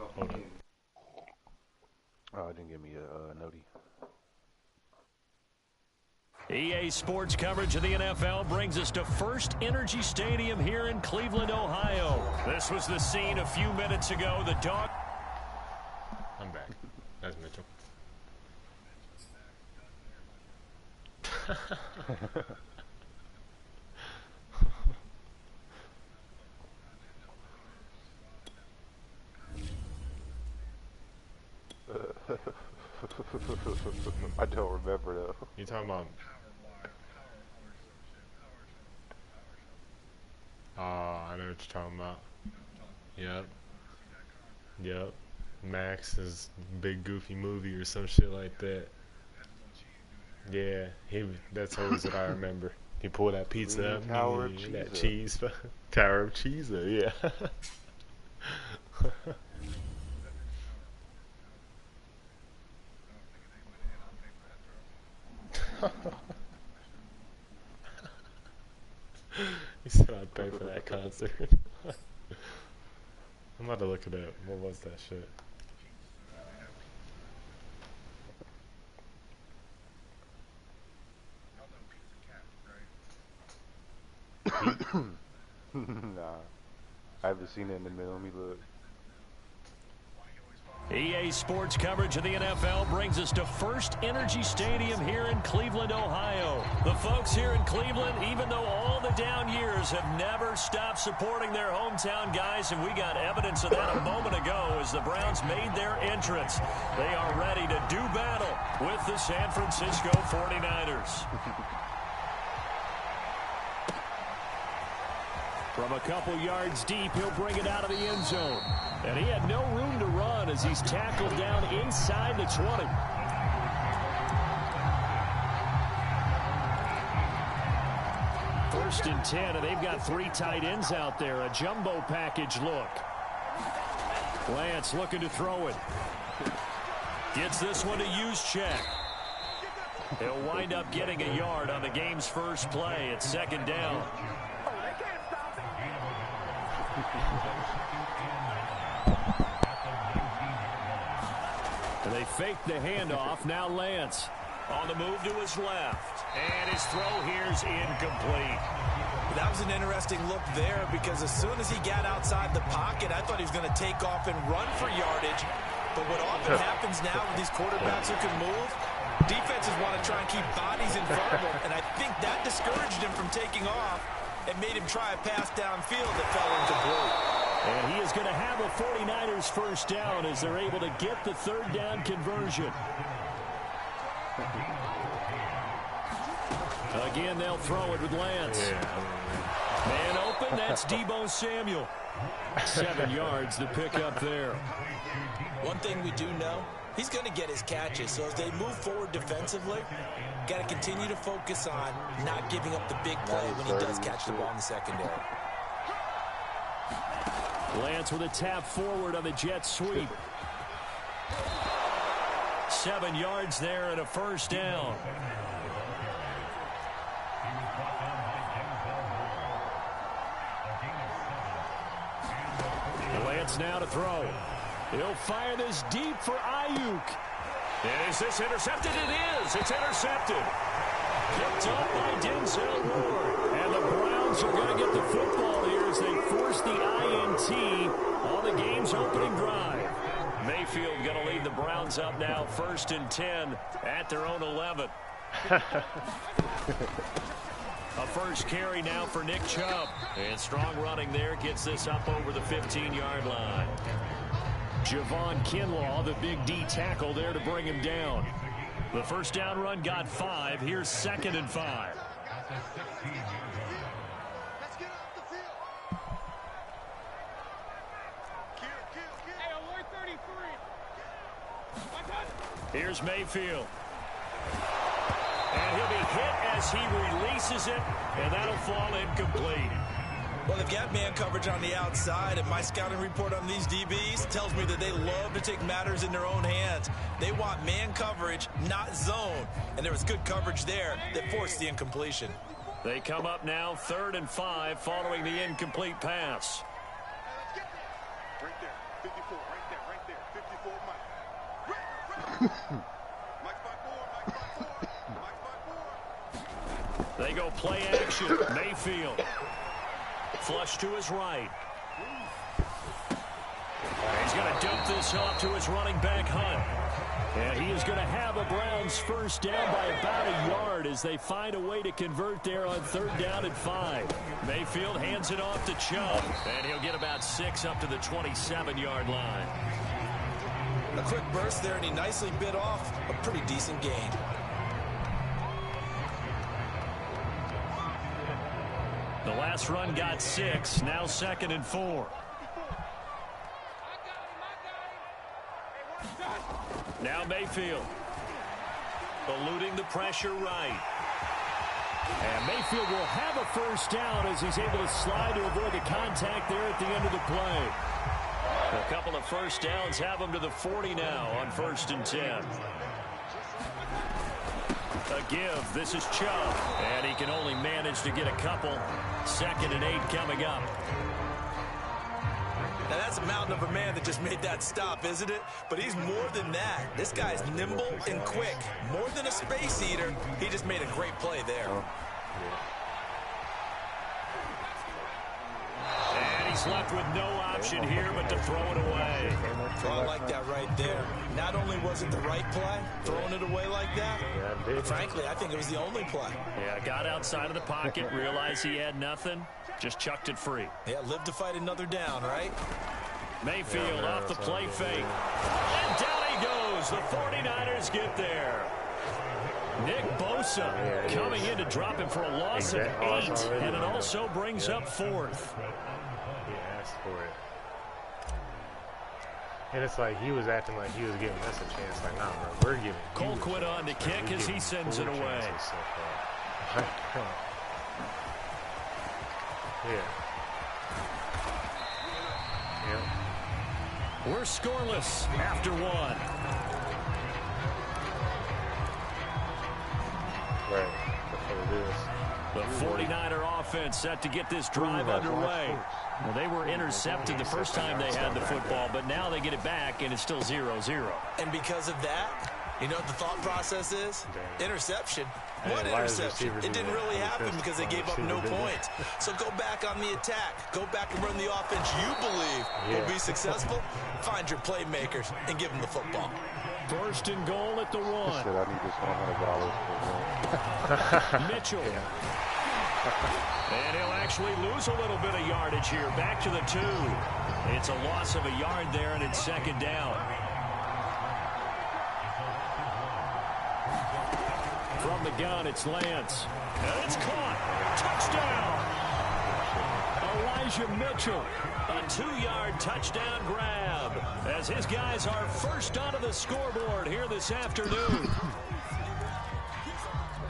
Hold on. Oh, it didn't give me a noti. EA Sports coverage of the NFL brings us to First Energy Stadium here in Cleveland, Ohio. This was the scene a few minutes ago. The dog. I'm back. That's Mitchell. I don't remember though. You talking about? Oh, I know what you're talking about. Yep. Yep. Max's big goofy movie or some shit like that. Yeah, that's always what I remember. He pulled that pizza up, Tower of that Cheesa. cheese, Tower of Cheesa, yeah. He said I'd pay for that concert. I'm about to look it up. What was that shit? Nah, I haven't seen it in a minute. Let me look. EA Sports coverage of the NFL brings us to First Energy Stadium here in Cleveland, Ohio. The folks here in Cleveland, even though all the down years, have never stopped supporting their hometown guys, and we got evidence of that a moment ago as the Browns made their entrance. They are ready to do battle with the San Francisco 49ers. From a couple yards deep, he'll bring it out of the end zone. And he had no room to run as he's tackled down inside the 20. First and 10, and they've got three tight ends out there. A jumbo package look. Lance looking to throw it. Gets this one to Juszczyk. He'll wind up getting a yard on the game's first play. It's second down. And they fake the handoff. Now Lance on the move to his left. And his throw here's incomplete. That was an interesting look there because as soon as he got outside the pocket, I thought he was going to take off and run for yardage. But what often happens now with these quarterbacks who can move, defenses want to try and keep bodies in front of them. And I think that discouraged him from taking off and made him try a pass downfield that fell incomplete. And he is going to have a 49ers first down as they're able to get the third down conversion. Again, they'll throw it with Lance. Man open, that's Deebo Samuel. 7 yards to pick up there. One thing we do know, he's going to get his catches. So as they move forward defensively, got to continue to focus on not giving up the big play when he does catch the ball in the secondary. Lance with a tap forward on the jet sweep. 7 yards there and a first down. Lance now to throw. He'll fire this deep for Ayuk. And is this intercepted? It is. It's intercepted. Picked up by Denzel Ward. And the Browns are going to get the football here as they force the INT on the game's opening drive. Mayfield going to lead the Browns up now, 1st and 10 at their own 11. A first carry now for Nick Chubb. And strong running there gets this up over the 15-yard line. Javon Kinlaw, the big D tackle there to bring him down. The first down run got 5. Here's 2nd and 5. Here's Mayfield. And he'll be hit as he releases it, and that'll fall incomplete. Well, they've got man coverage on the outside, and my scouting report on these DBs tells me that they love to take matters in their own hands. They want man coverage, not zone. And there was good coverage there that forced the incompletion. They come up now 3rd and 5 following the incomplete pass. They go play action. Mayfield. Flush to his right. He's going to dump this off to his running back, Hunt. And he is going to have a Browns first down by about a yard as they find a way to convert there on 3rd down and 5. Mayfield hands it off to Chubb, and he'll get about 6 up to the 27-yard line. A quick burst there, and he nicely bit off a pretty decent gain. The last run got 6, now 2nd and 4. Now Mayfield, eluding the pressure right. And Mayfield will have a first down as he's able to slide to avoid the contact there at the end of the play. A couple of first downs have him to the 40 now on 1st and 10. A give. This is Chubb. And he can only manage to get a couple. 2nd and 8 coming up. Now, that's a mountain of a man that just made that stop, isn't it? But he's more than that. This guy's nimble and quick. More than a space eater. He just made a great play there. And he's left with no option here but to throw it away. I like that right there. Not only was it the right play, throwing it away like that, but frankly, I think it was the only play. Yeah, got outside of the pocket, realized he had nothing, just chucked it free. Yeah, live to fight another down, right? Mayfield off the play fake. And down he goes. The 49ers get there. Nick Bosa coming in to drop him for a loss of 8, and it also brings up 4th. He asked for it. And it's like he was acting like he was giving us a chance. Like, nah, bro, we're giving Colquitt on to kick as he sends it away. Yeah. We're scoreless after 1. Right. The 49er offense set to get this drive underway. Well, they were intercepted the first time they had the football, but now they get it back, and it's still 0-0. And because of that, you know what the thought process is? Interception. What interception? It didn't really happen because they gave up no points. So go back on the attack. Go back and run the offense you believe will be successful. Find your playmakers and give them the football. 1st and goal at the 1. I need this $100 for Mitchell. And he'll actually lose a little bit of yardage here. Back to the 2. It's a loss of a yard there, and it's 2nd down. From the gun, it's Lance. And it's caught. Touchdown. Elijah Mitchell. A 2-yard touchdown grab as his guys are first onto the scoreboard here this afternoon.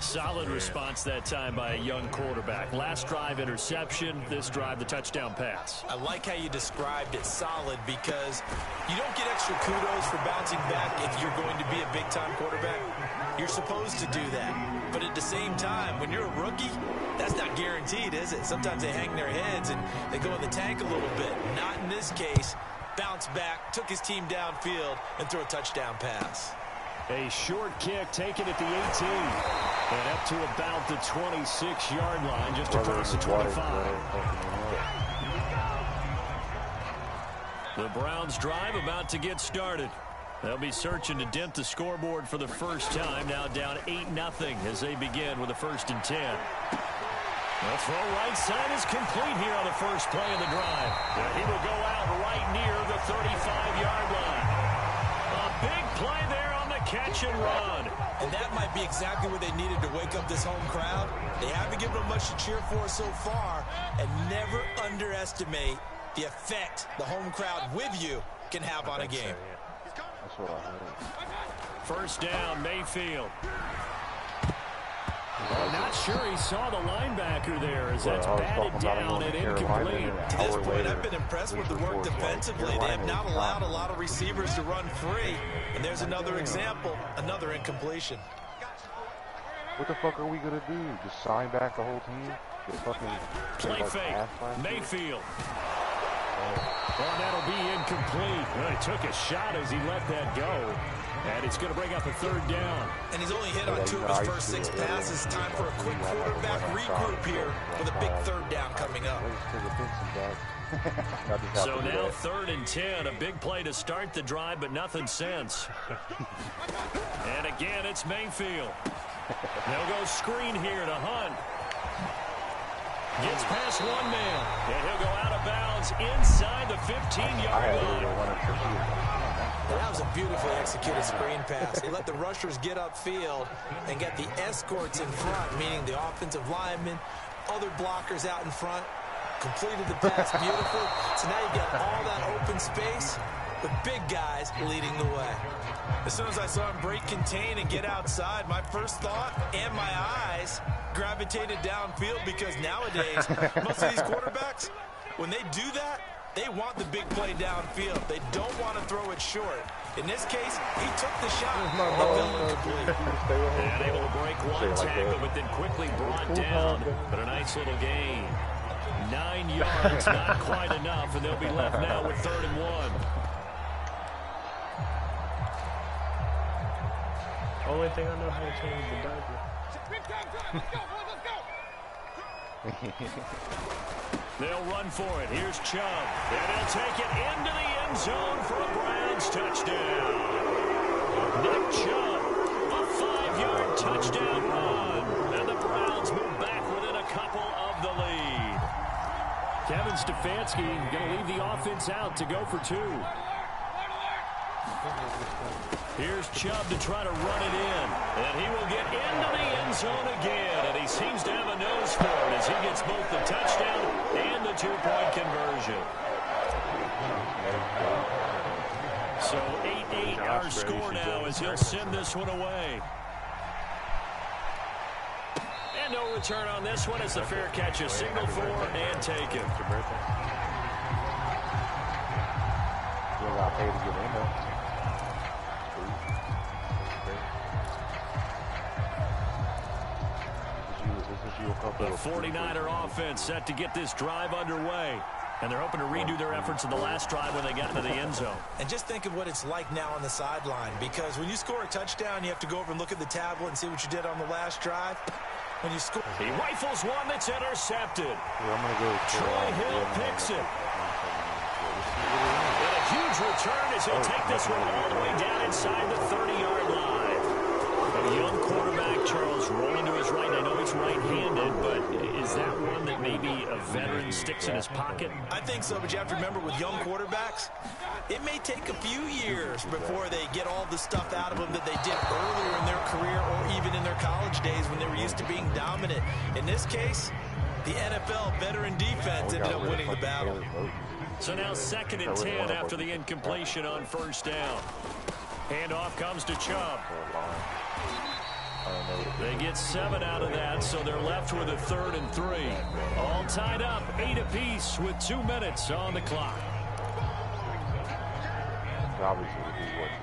Solid response that time by a young quarterback. Last drive interception, this drive the touchdown pass. I like how you described it solid because you don't get extra kudos for bouncing back if you're going to be a big-time quarterback. You're supposed to do that. But at the same time, when you're a rookie, that's not guaranteed, is it? Sometimes they hang their heads and they go in the tank a little bit. Not in this case. Bounce back, took his team downfield, and threw a touchdown pass. A short kick taken at the 18. And up to about the 26-yard line, just across the 25. The Browns drive about to get started. They'll be searching to dent the scoreboard for the first time. Now down 8-0 as they begin with a 1st and 10. The throw right side is complete here on the first play of the drive. And he will go out right near the 35-yard line. A big play there on the catch and run. And that might be exactly what they needed to wake up this home crowd. They haven't given them much to cheer for so far. And never underestimate the effect the home crowd with you can have on a game. That's what I heard. First down, Mayfield. I'm not sure he saw the linebacker there as that's batted down and incomplete. To this point, I've been impressed with the work defensively. They have not allowed a lot of receivers to run free. And there's another example, another incompletion. What the fuck are we going to do? Just sign back the whole team? Play fake. Mayfield. Well, that'll be incomplete. Well, he took a shot as he let that go. And it's going to bring up a third down. And he's only hit on 2 of his first 6 passes. Time for a quick quarterback regroup here with a big third down coming up. So now 3rd and 10. A big play to start the drive, but nothing since. And again, it's Mayfield. They'll go screen here to Hunt. Gets past one man. And he'll go out of bounds inside the 15-yard line. That was a beautifully executed screen pass. He let the rushers get upfield and get the escorts in front, meaning the offensive linemen, other blockers out in front. Completed the pass beautifully. So now you get all that open space with big guys leading the way. As soon as I saw him break contain and get outside, my first thought and my eyes gravitated downfield, because nowadays, most of these quarterbacks, when they do that, they want the big play downfield. They don't want to throw it short. In this case, he took the shot. And able to break one tackle, but then quickly brought down. But a nice little gain. 9 yards, not quite enough, and they'll be left now with 3rd and 1. Only thing I know how to change the diaper. They'll run for it. Here's Chubb. And he'll take it into the end zone for a Browns touchdown. Nick Chubb, a 5-yard touchdown run. And the Browns move back within a couple of the lead. Kevin Stefanski going to leave the offense out to go for 2. Here's Chubb to try to run it in. And he will get into the end zone again. And he seems to have a nose for it as he gets both the touchdown and the 2-point conversion. So 8-8 our score now as he'll send this one away. And no return on this one as the fair catch is signaled for and taken. The 49er offense set to get this drive underway. And they're hoping to redo their efforts in the last drive when they got into the end zone. And just think of what it's like now on the sideline, because when you score a touchdown, you have to go over and look at the tablet and see what you did on the last drive. When you score, he rifles one that's intercepted. Troy Hill picks it. And a huge return as he'll take this one all the way down inside the 30-yard line. A young quarterback, Charles, rolling to his right. I know he's right-handed, but is that one that maybe a veteran sticks in his pocket? I think so, but you have to remember with young quarterbacks, it may take a few years before they get all the stuff out of them that they did earlier in their career or even in their college days when they were used to being dominant. In this case, the NFL veteran defense ended up winning the battle. So now 2nd and 10 after the incompletion on 1st down. Handoff comes to Chubb. They get 7 out of that, so they're left with a 3rd and 3. All tied up, 8 apiece with 2 minutes on the clock.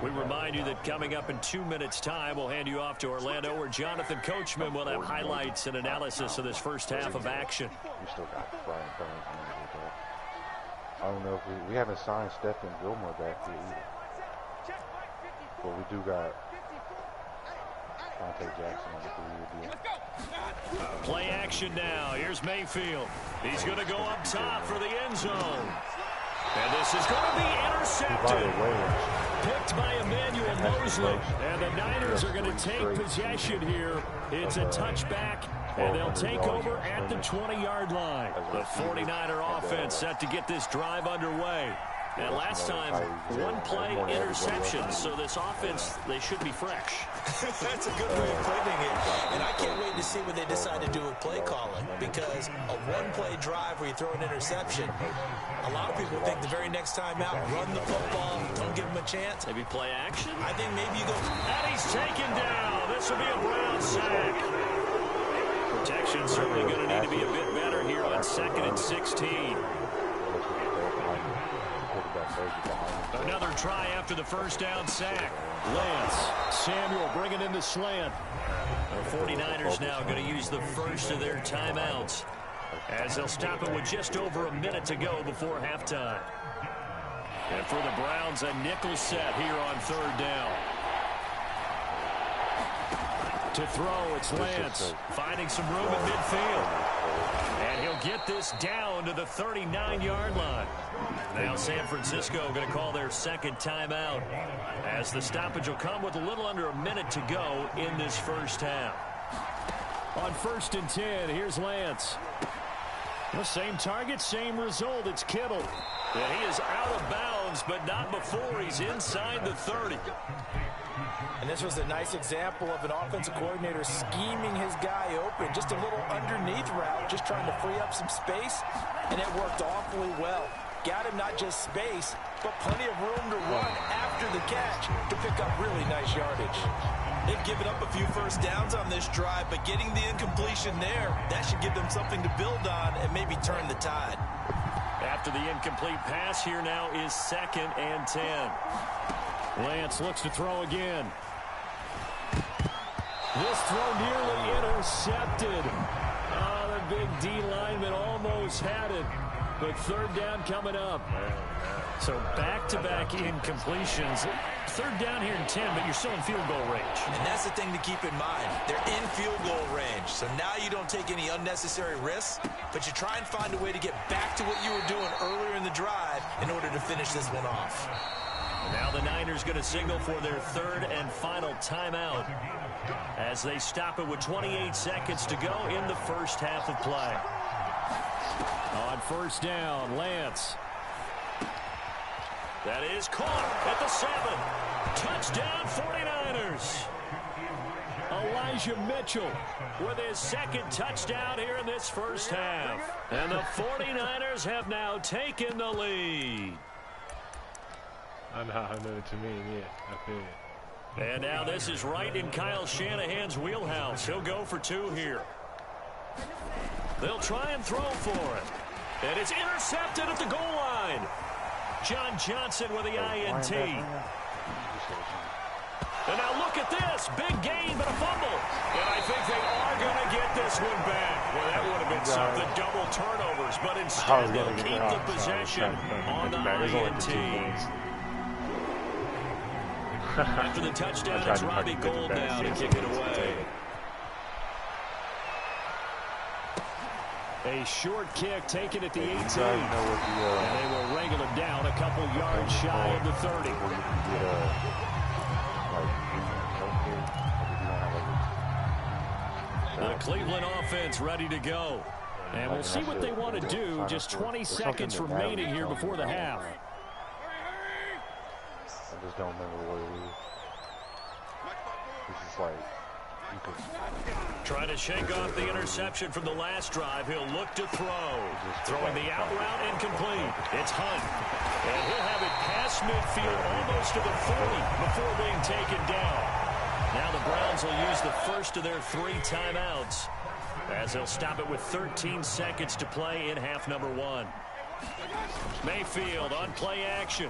We remind you that coming up in 2 minutes' time, we'll hand you off to Orlando, where Jonathan Coachman will have highlights and analysis of this first half of action. We still got Brian Burns. I don't know if we haven't signed Stephen Gilmore back here either. But we do got Jackson on the 3-year deal. Play action now. Here's Mayfield. He's going to go up top for the end zone. And this is going to be intercepted. Picked by Emmanuel Mosley. And the Niners are going to take possession here. It's a touchback, and they'll take over at the 20-yard line. The 49er offense set to get this drive underway. And last time, 1 play interception, so this offense, they should be fresh. That's a good way of putting it. And I can't wait to see what they decide to do with play calling, because a 1-play drive where you throw an interception, a lot of people think the very next time out, run the football, don't give them a chance. Maybe play action? I think maybe you go. And he's taken down. This will be a Brown sack. Protection certainly going to need to be a bit better here on 2nd and 16. Another try after the first down sack. Lance, Samuel bringing in the slant. The 49ers now going to use the first of their timeouts. as they'll stop it with just over a minute to go before halftime. And for the Browns, a nickel set here on 3rd down. To throw, it's Lance, finding some room at midfield. And he'll get this down to the 39-yard line. Now San Francisco going to call their 2nd timeout, as the stoppage will come with a little under a minute to go in this first half. On 1st and 10, here's Lance. The same target, same result. It's Kittle. And he is out of bounds, but not before he's inside the 30. And this was a nice example of an offensive coordinator scheming his guy open. Just a little underneath route, just trying to free up some space, and it worked awfully well. Got him not just space, but plenty of room to run after the catch to pick up really nice yardage. They've given up a few first downs on this drive, but getting the incompletion there, that should give them something to build on and maybe turn the tide. After the incomplete pass, here now is 2nd and 10. Lance looks to throw again. This throw nearly intercepted. Oh, the big D lineman almost had it. But 3rd down coming up. So back-to-back incompletions. 3rd down here in 10, but you're still in field goal range. And that's the thing to keep in mind. They're in field goal range. So now you don't take any unnecessary risks, but you try and find a way to get back to what you were doing earlier in the drive in order to finish this one off. And now the Niners going to signal for their 3rd and final timeout as they stop it with 28 seconds to go in the first half of play. On 1st down, Lance. That is caught at the 7. Touchdown 49ers. Elijah Mitchell with his 2nd touchdown here in this first half. And the 49ers have now taken the lead. I know what you mean, yeah. I feel it. And now this is right in Kyle Shanahan's wheelhouse. He'll go for 2 here. They'll try and throw for it. And it's intercepted at the goal line. John Johnson with the INT. And now look at this. Big gain, but a fumble. And I think they are going to get this one back. Well, that would have been something, double turnovers. But instead, they'll keep the possession on the INT. After the touchdown, it's Robbie Gould now to kick it away. A short kick taken at the 18. And they will wrangle him down a couple yards shy of the 30. The Cleveland offense ready to go. And we'll see what they want to do. Just 20 seconds remaining here before the half. I just don't remember what it is. It's just like, you could... Trying to shake off the interception from the last drive. He'll look to throw. Throwing the out route incomplete. It's Hunt. And he'll have it past midfield almost to the 40 before being taken down. Now the Browns will use the first of their 3 timeouts as they'll stop it with 13 seconds to play in half number 1. Mayfield on play action.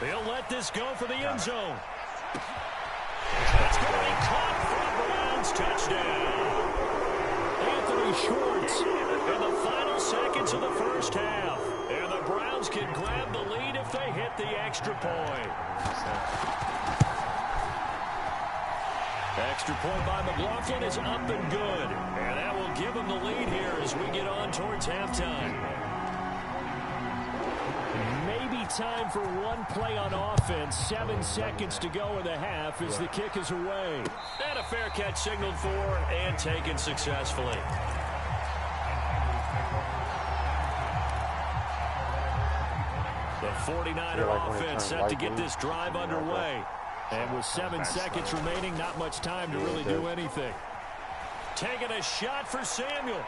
They'll let this go for the end zone. It's going to be caught for the Browns. Touchdown. Anthony Schwartz in the final seconds of the first half. And the Browns can grab the lead if they hit the extra point. Extra point by McLaughlin is up and good. And that will give them the lead here as we get on towards halftime. Maybe time for one play on offense. 7 seconds to go in the half as the kick is away. And a fair catch signaled for and taken successfully. The 49er offense set to get this drive underway. And with 7 seconds remaining, not much time to really do anything. Taking a shot for Samuel.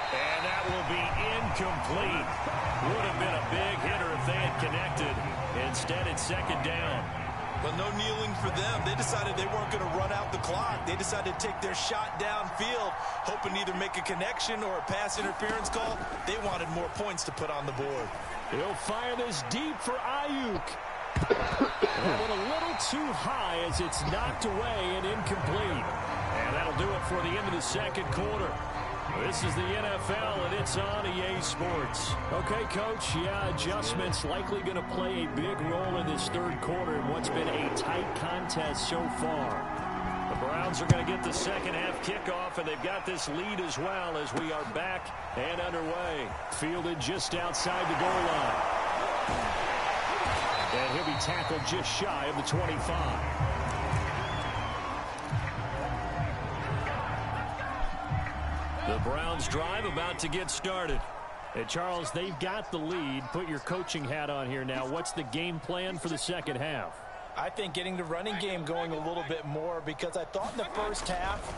And that will be incomplete. Would have been a big hitter if they had connected. Instead, it's second down. But no kneeling for them. They decided they weren't going to run out the clock. They decided to take their shot downfield, hoping to either make a connection or a pass interference call. They wanted more points to put on the board. He'll fire this deep for Ayuk. And went a little too high as it's knocked away and incomplete. And that'll do it for the end of the second quarter. This is the NFL, and it's on EA Sports. Okay, Coach, yeah, adjustments likely going to play a big role in this third quarter in what's been a tight contest so far. The Browns are going to get the second half kickoff, and they've got this lead as well as we are back and underway. Fielded just outside the goal line. And he'll be tackled just shy of the 25. The Browns drive about to get started. Hey, Charles, they've got the lead. Put your coaching hat on here now. What's the game plan for the second half? I think getting the running game going a little bit more, because I thought in the first half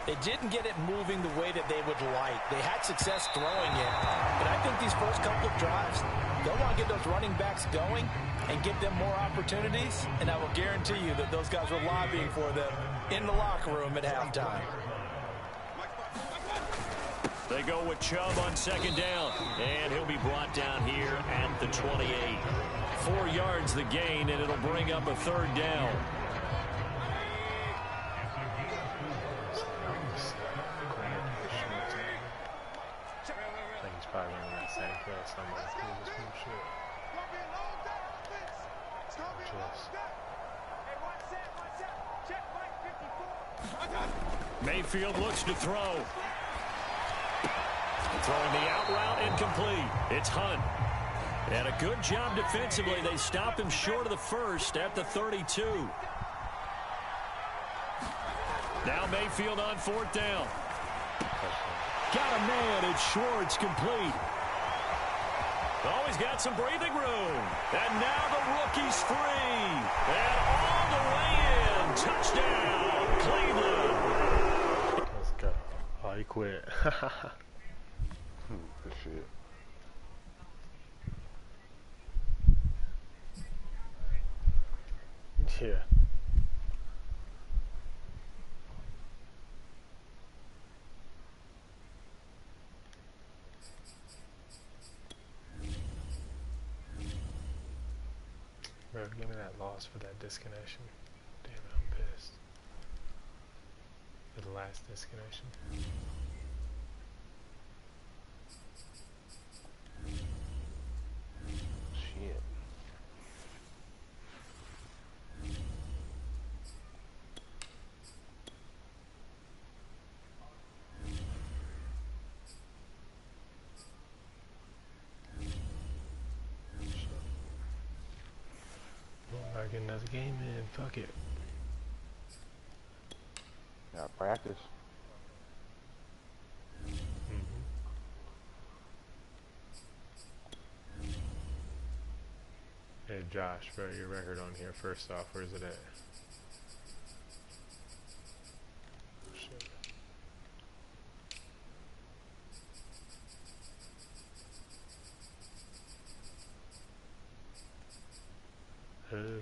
they didn't get it moving the way that they would like. They had success throwing it. But I think these first couple of drives, they'll want to get those running backs going and give them more opportunities. And I will guarantee you that those guys were lobbying for them in the locker room at halftime. They go with Chubb on second down, and he'll be brought down here at the 28. 4 yards the gain, and it'll bring up a third down. I think he's probably running that same play somewhere. Mayfield looks to throw. Throwing the out route incomplete. It's Hunt. And a good job defensively. They stop him short of the first at the 32. Now Mayfield on fourth down. Got a man, and Schwartz complete. Always got some breathing room. And now the rookie's free. And all the way in. Touchdown, Cleveland. Let's go. Oh, he quit. Good shit. Yeah. Bro, give me that loss for that disconnection. Damn it, I'm pissed. For the last disconnection. Shit. Gotta get another game in. Fuck it. Got practice. Hey Josh, bro, your record on here first off, where's it at? Shit.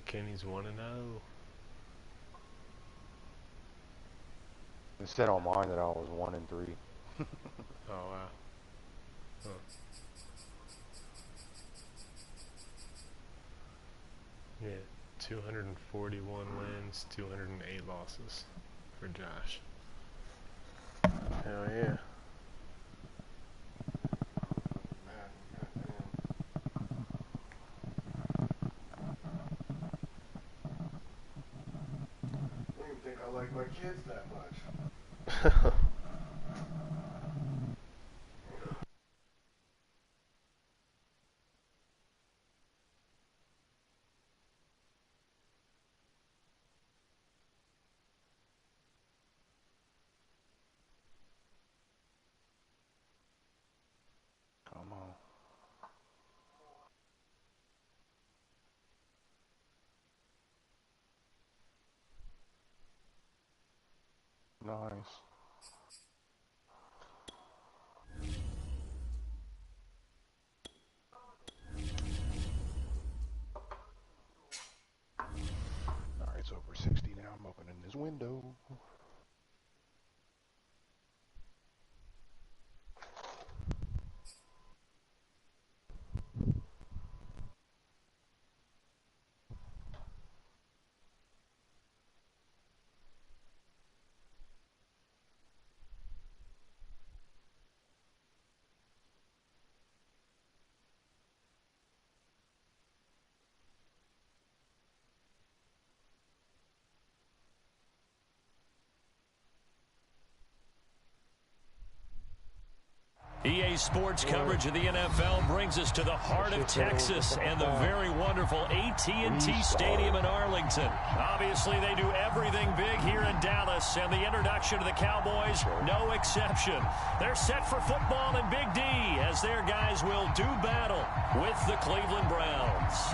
Kenny's 1-0. It said on mine that I was 1-3. Oh wow. Huh. Yeah, 241 wins, 208 losses for Josh. Hell yeah. I don't even think I like my kids that much. Come on. Nice. Alright, it's over 60 now. I'm opening this window. EA Sports coverage of the NFL brings us to the heart of Texas and the very wonderful AT&T Stadium in Arlington. Obviously, they do everything big here in Dallas, and the introduction of the Cowboys, no exception. They're set for football in Big D as their guys will do battle with the Cleveland Browns.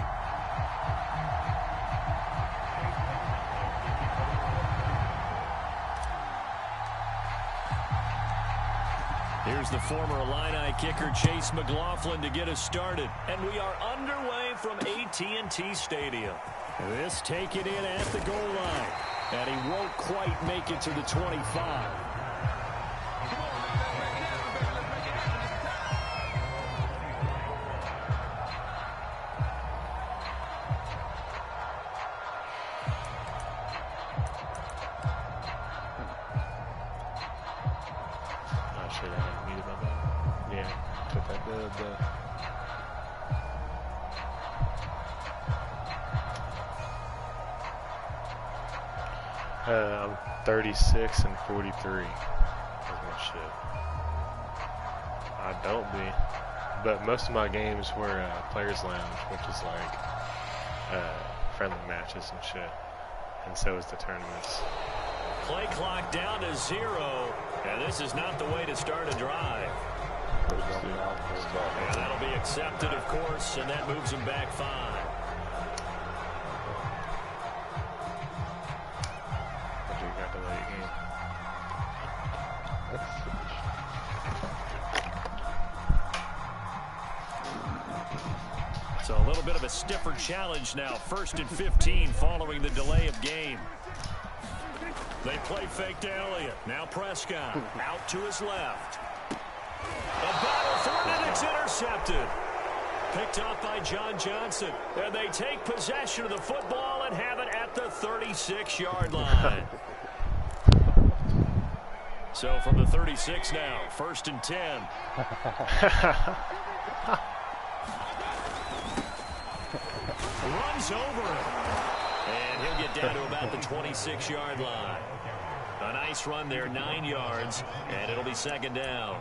Here's the former Illini kicker Chase McLaughlin to get us started. And we are underway from AT&T Stadium. This taken in at the goal line. And he won't quite make it to the 25. I'm 36 and 43. That's my shit. I don't be, but most of my games were Players Lounge, which is like friendly matches and shit, and so is the tournaments. Play clock down to 0, and this is not the way to start a drive. And that'll be accepted, of course, and that moves him back 5. So a little bit of a stiffer challenge now. 1st and 15 following the delay of game. They play fake to Elliott. Now Prescott out to his left. A battle for it, and it's intercepted. Picked off by John Johnson. And they take possession of the football and have it at the 36-yard line. So from the 36 now, 1st and 10. Runs over him. And he'll get down to about the 26-yard line. A nice run there, 9 yards, and it'll be 2nd down.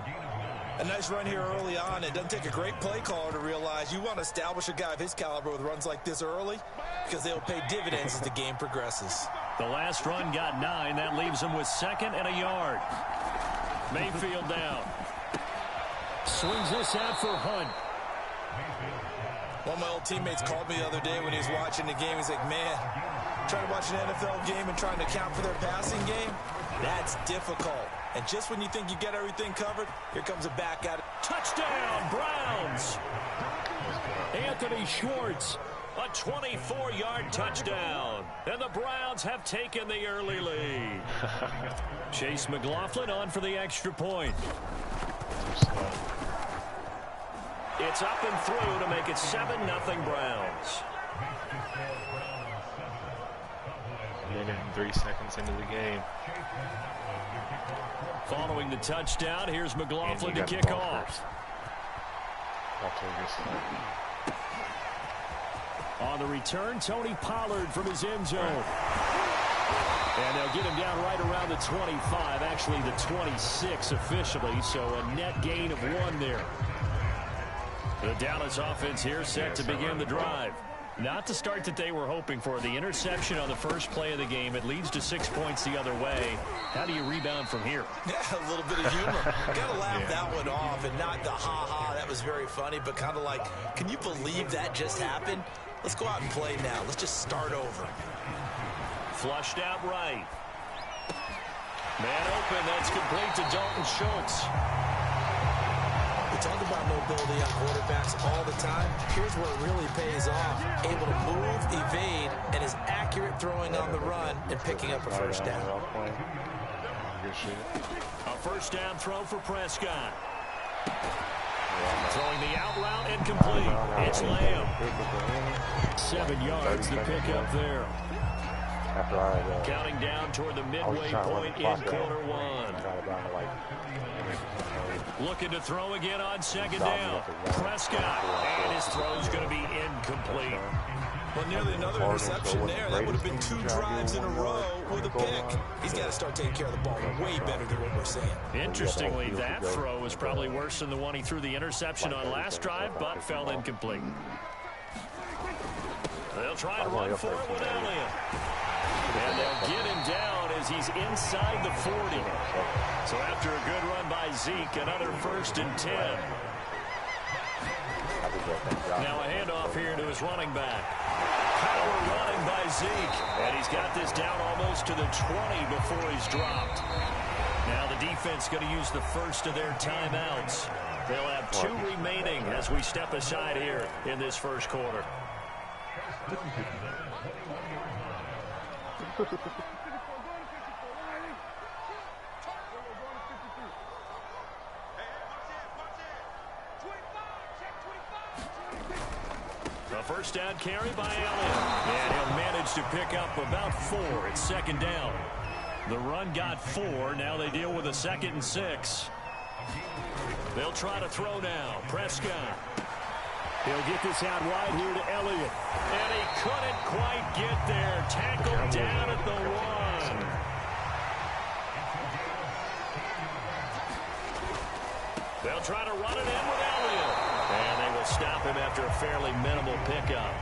A nice run here early on. It doesn't take a great play caller to realize you want to establish a guy of his caliber with runs like this early because they'll pay dividends as the game progresses. The last run got 9. That leaves him with 2nd and a yard. Mayfield down. Swings this out for Hunt. One of my old teammates called me the other day when he was watching the game. He's like, man, trying to watch an NFL game and trying to account for their passing game, that's difficult. And just when you think you get everything covered, here comes a back at it. Touchdown, Browns. Anthony Schwartz, a 24-yard touchdown. And the Browns have taken the early lead. Chase McLaughlin on for the extra point. It's up and through to make it 7-0 Browns. Minute and 3 seconds into the game. Following the touchdown, here's McLaughlin to kick off. On the return, Tony Pollard from his end zone. And they'll get him down right around the 25, actually the 26 officially, so a net gain of 1 there. The Dallas offense here set to begin the drive. Not the start that they were hoping for. The interception on the first play of the game. It leads to 6 points the other way. How do you rebound from here? Yeah, a little bit of humor. Got to laugh that one off and not the ha-ha, that was very funny, but kind of like, can you believe that just happened? Let's go out and play now. Let's just start over. Flushed out right. Man open. That's complete to Dalton Schultz. We talk about mobility on quarterbacks all the time. Here's where it really pays off. Able to move, evade, and is accurate throwing on the run and picking up a first down. A first down throw for Prescott. Throwing the out route incomplete. It's Lamb. 7 yards to pick up there. Counting down toward the midway point in quarter 1. Looking to throw again on 2nd down. Prescott, and his throw's going to be incomplete. Well, nearly another interception there. That would have been 2 drives in a row with a pick. He's got to start taking care of the ball way better than what we're seeing. Interestingly, that throw was probably worse than the one he threw the interception on last drive, but fell incomplete. They'll try to run for it with Elliott. And they'll get him down as he's inside the 40. So after a good run by Zeke, another 1st and 10. Now a handoff here to his running back. Power running by Zeke. And he's got this down almost to the 20 before he's dropped. Now the defense going to use the first of their timeouts. They'll have 2 remaining as we step aside here in this first quarter. A first down carry by Elliott. And he'll manage to pick up about 4. It's 2nd down. The run got 4. Now they deal with a 2nd and 6. They'll try to throw now. Prescott. He'll get this out wide here to Elliott. And he couldn't quite get there. Tackled down at the 1. They'll try to run it in with Elliott. And they will stop him after a fairly minimal pickup.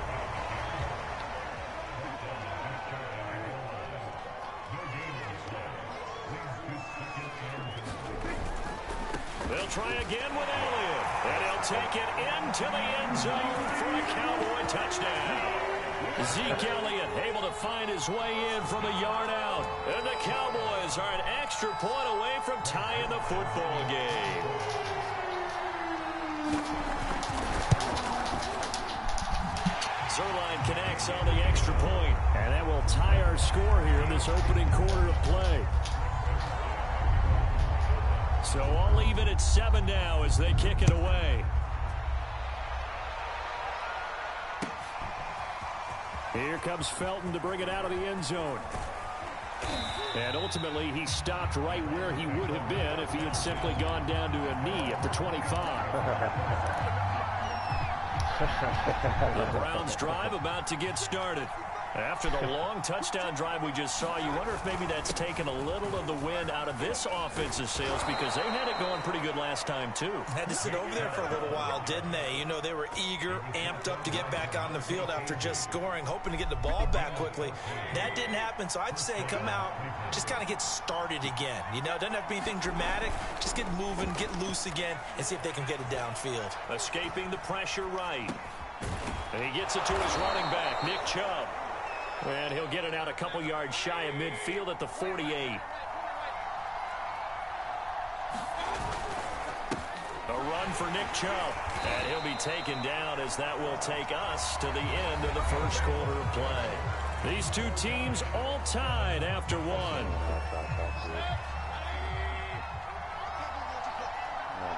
They'll try again with Elliott. And he'll take it into the end zone for a Cowboy touchdown. Zeke Elliott able to find his way in from a yard out. And the Cowboys are an extra point away from tying the football game. Zerline connects on the extra point. And that will tie our score here in this opening quarter of play. So all even at 7 now as they kick it away. Here comes Felton to bring it out of the end zone. And ultimately he stopped right where he would have been if he had simply gone down to a knee at the 25. The Browns drive about to get started. After the long touchdown drive we just saw, you wonder if maybe that's taken a little of the wind out of this offensive sails because they had it going pretty good last time too. Had to sit over there for a little while, didn't they? You know, they were eager, amped up to get back on the field after just scoring, hoping to get the ball back quickly. That didn't happen, so I'd say come out, just kind of get started again. You know, it doesn't have to be anything dramatic. Just get moving, get loose again, and see if they can get it downfield. Escaping the pressure right. And he gets it to his running back, Nick Chubb. And he'll get it out a couple yards shy of midfield at the 48. A run for Nick Chubb. And he'll be taken down as that will take us to the end of the first quarter of play. These two teams all tied after 1.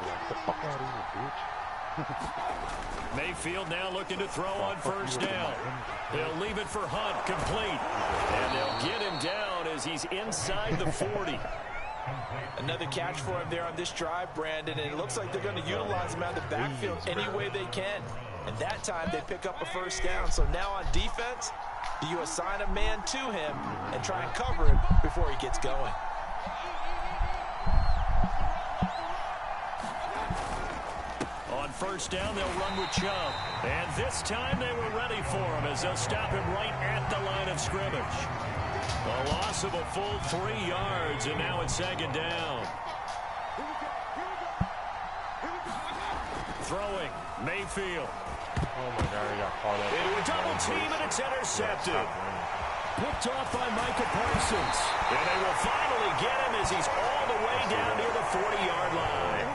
Get the fuck out of here, bitch. Mayfield now looking to throw on first down. They'll leave it for Hunt, complete. And they'll get him down as he's inside the 40. Another catch for him there on this drive, Brandon, and it looks like they're going to utilize him out of the backfield any way they can. And that time they pick up a first down. So now on defense, you assign a man to him and try and cover him before he gets going. First down, they'll run with Chubb. And this time they were ready for him as they'll stop him right at the line of scrimmage. A loss of a full 3 yards, and now it's 2nd down. Throwing, Mayfield. Oh my God, he got caught up. Into a double team, and it's intercepted. Picked off by Micah Parsons. And they will finally get him as he's all the way down near the 40-yard line.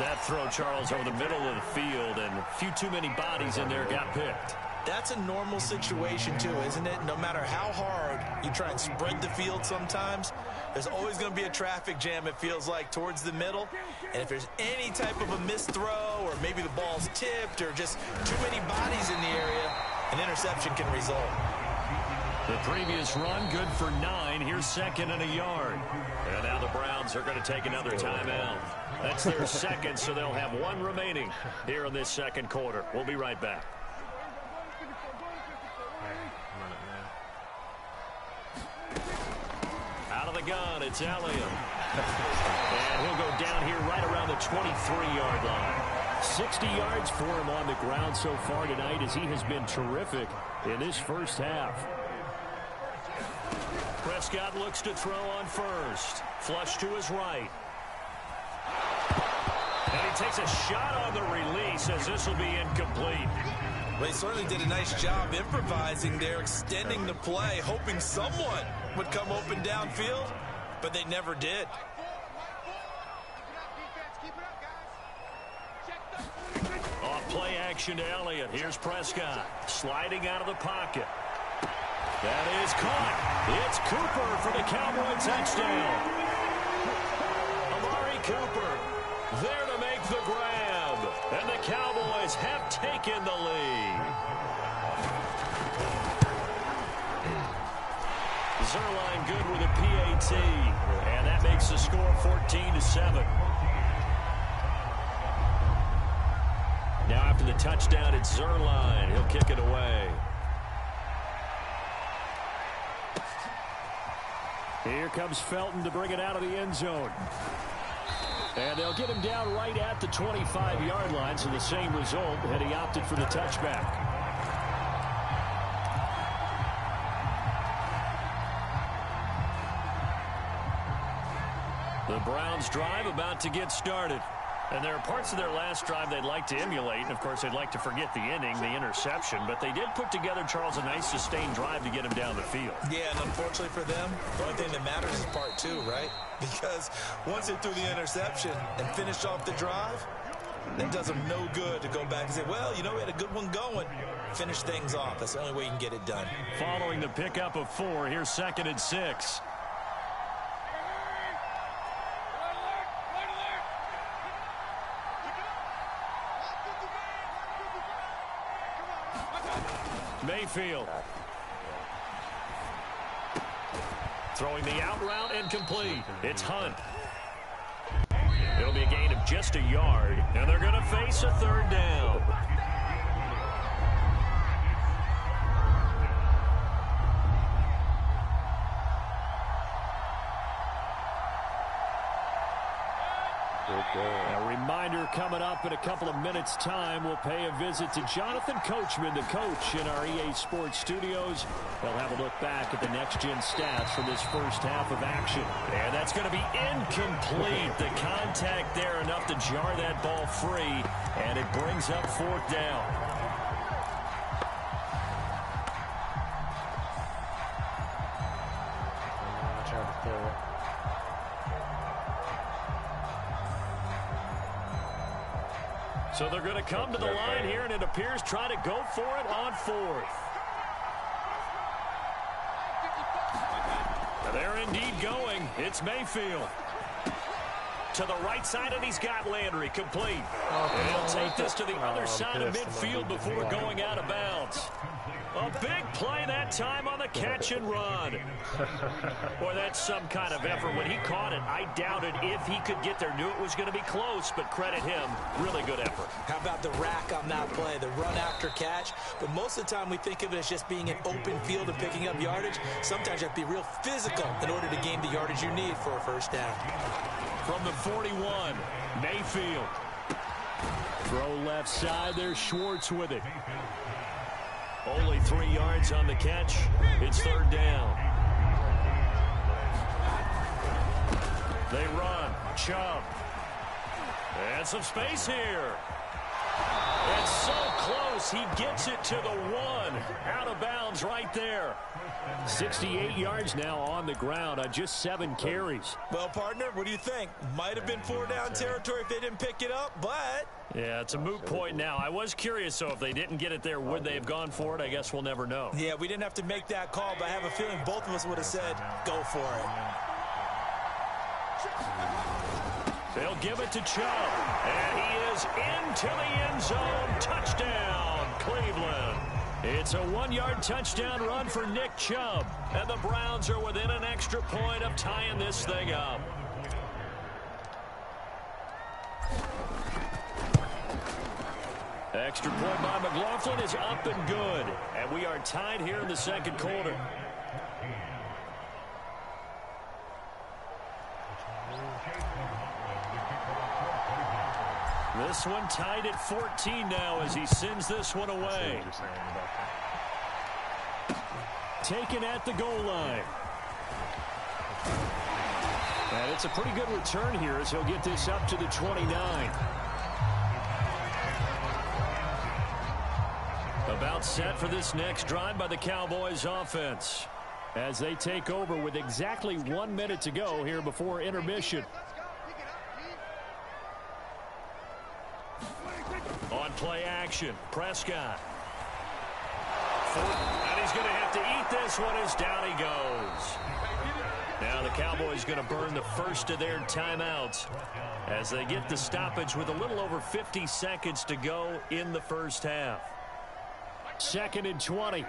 That throw, Charles, over the middle of the field, and a few too many bodies in there got picked. That's a normal situation, too, isn't it? No matter how hard you try and spread the field sometimes, there's always going to be a traffic jam, it feels like, towards the middle. And if there's any type of a missed throw, or maybe the ball's tipped, or just too many bodies in the area, an interception can result. The previous run, good for 9. Here's 2nd and a yard. And now the Browns are going to take another timeout. That's their 2nd, so they'll have 1 remaining here in this 2nd quarter. We'll be right back. the gun. It's Elliott. And he'll go down here right around the 23-yard line. 60 yards for him on the ground so far tonight as he has been terrific in this first half. Prescott looks to throw on first. Flush to his right. And he takes a shot on the release as this will be incomplete. Well, he certainly did a nice job improvising there, extending the play, hoping someone would come open downfield, but they never did. Off play action to Elliott. Here's Prescott sliding out of the pocket. That is caught. It's Cooper for the Cowboy touchdown. Amari Cooper there to make the grab. And the Cowboys have taken the lead. Zerline good with a PAT. And that makes the score 14-7. Now after the touchdown, it's Zerline. He'll kick it away. Here comes Felton to bring it out of the end zone. And they'll get him down right at the 25-yard line, so the same result, and he opted for the touchback. The Browns drive about to get started. And there are parts of their last drive they'd like to emulate. And, of course, they'd like to forget the inning, the interception. But they did put together, Charles, a nice sustained drive to get him down the field. Yeah, and unfortunately for them, the only thing that matters is part two, right? Because once they threw the interception and finished off the drive, it does them no good to go back and say, well, you know, we had a good one going. Finish things off. That's the only way you can get it done. Following the pickup of 4, here's 2nd and 6. Mayfield. Throwing the out route and complete. It's Hunt. It'll be a gain of just a yard, and they're going to face a 3rd down. A reminder coming up in a couple of minutes' time. We'll pay a visit to Jonathan Coachman, the coach in our EA Sports studios. They'll have a look back at the next-gen stats from this first half of action. And that's going to be incomplete. The contact there enough to jar that ball free, and it brings up 4th down. So they're going to come to the line here, and it appears try to go for it on 4th. They're indeed going. It's Mayfield. To the right side, and he's got Landry complete. And he'll take this to the other side of midfield before going out of bounds. A big play that time on the catch and run. Boy, that's some kind of effort. When he caught it, I doubted if he could get there. Knew it was going to be close, but credit him. Really good effort. How about the rack on that play, the run after catch? But most of the time we think of it as just being an open field and picking up yardage. Sometimes you have to be real physical in order to gain the yardage you need for a 1st down. From the 41, Mayfield. Throw left side. There's Schwartz with it. Only 3 yards on the catch. It's 3rd down. They run. Chubb. And some space here. It's so close. He gets it to the 1. Out of bounds right there. 68 yards now on the ground on just 7 carries. Well, partner, what do you think? Might have been 4-down territory if they didn't pick it up, but... Yeah, it's a moot point now. I was curious, so if they didn't get it there, would they have gone for it? I guess we'll never know. Yeah, we didn't have to make that call, but I have a feeling both of us would have said, go for it. They'll give it to Chubb, and he is into the end zone. Touchdown, Cleveland. It's a 1-yard touchdown run for Nick Chubb, and the Browns are within an extra point of tying this thing up. Extra point by McLaughlin is up and good, and we are tied here in the 2nd quarter. This one tied at 14 now as he sends this one away. Taken at the goal line. And it's a pretty good return here as he'll get this up to the 29. About set for this next drive by the Cowboys offense as they take over with exactly 1 minute to go here before intermission. On play action, Prescott. And he's going to have to eat this one as down he goes. Now the Cowboys going to burn the first of their timeouts as they get the stoppage with a little over 50 seconds to go in the first half. 2nd and 20.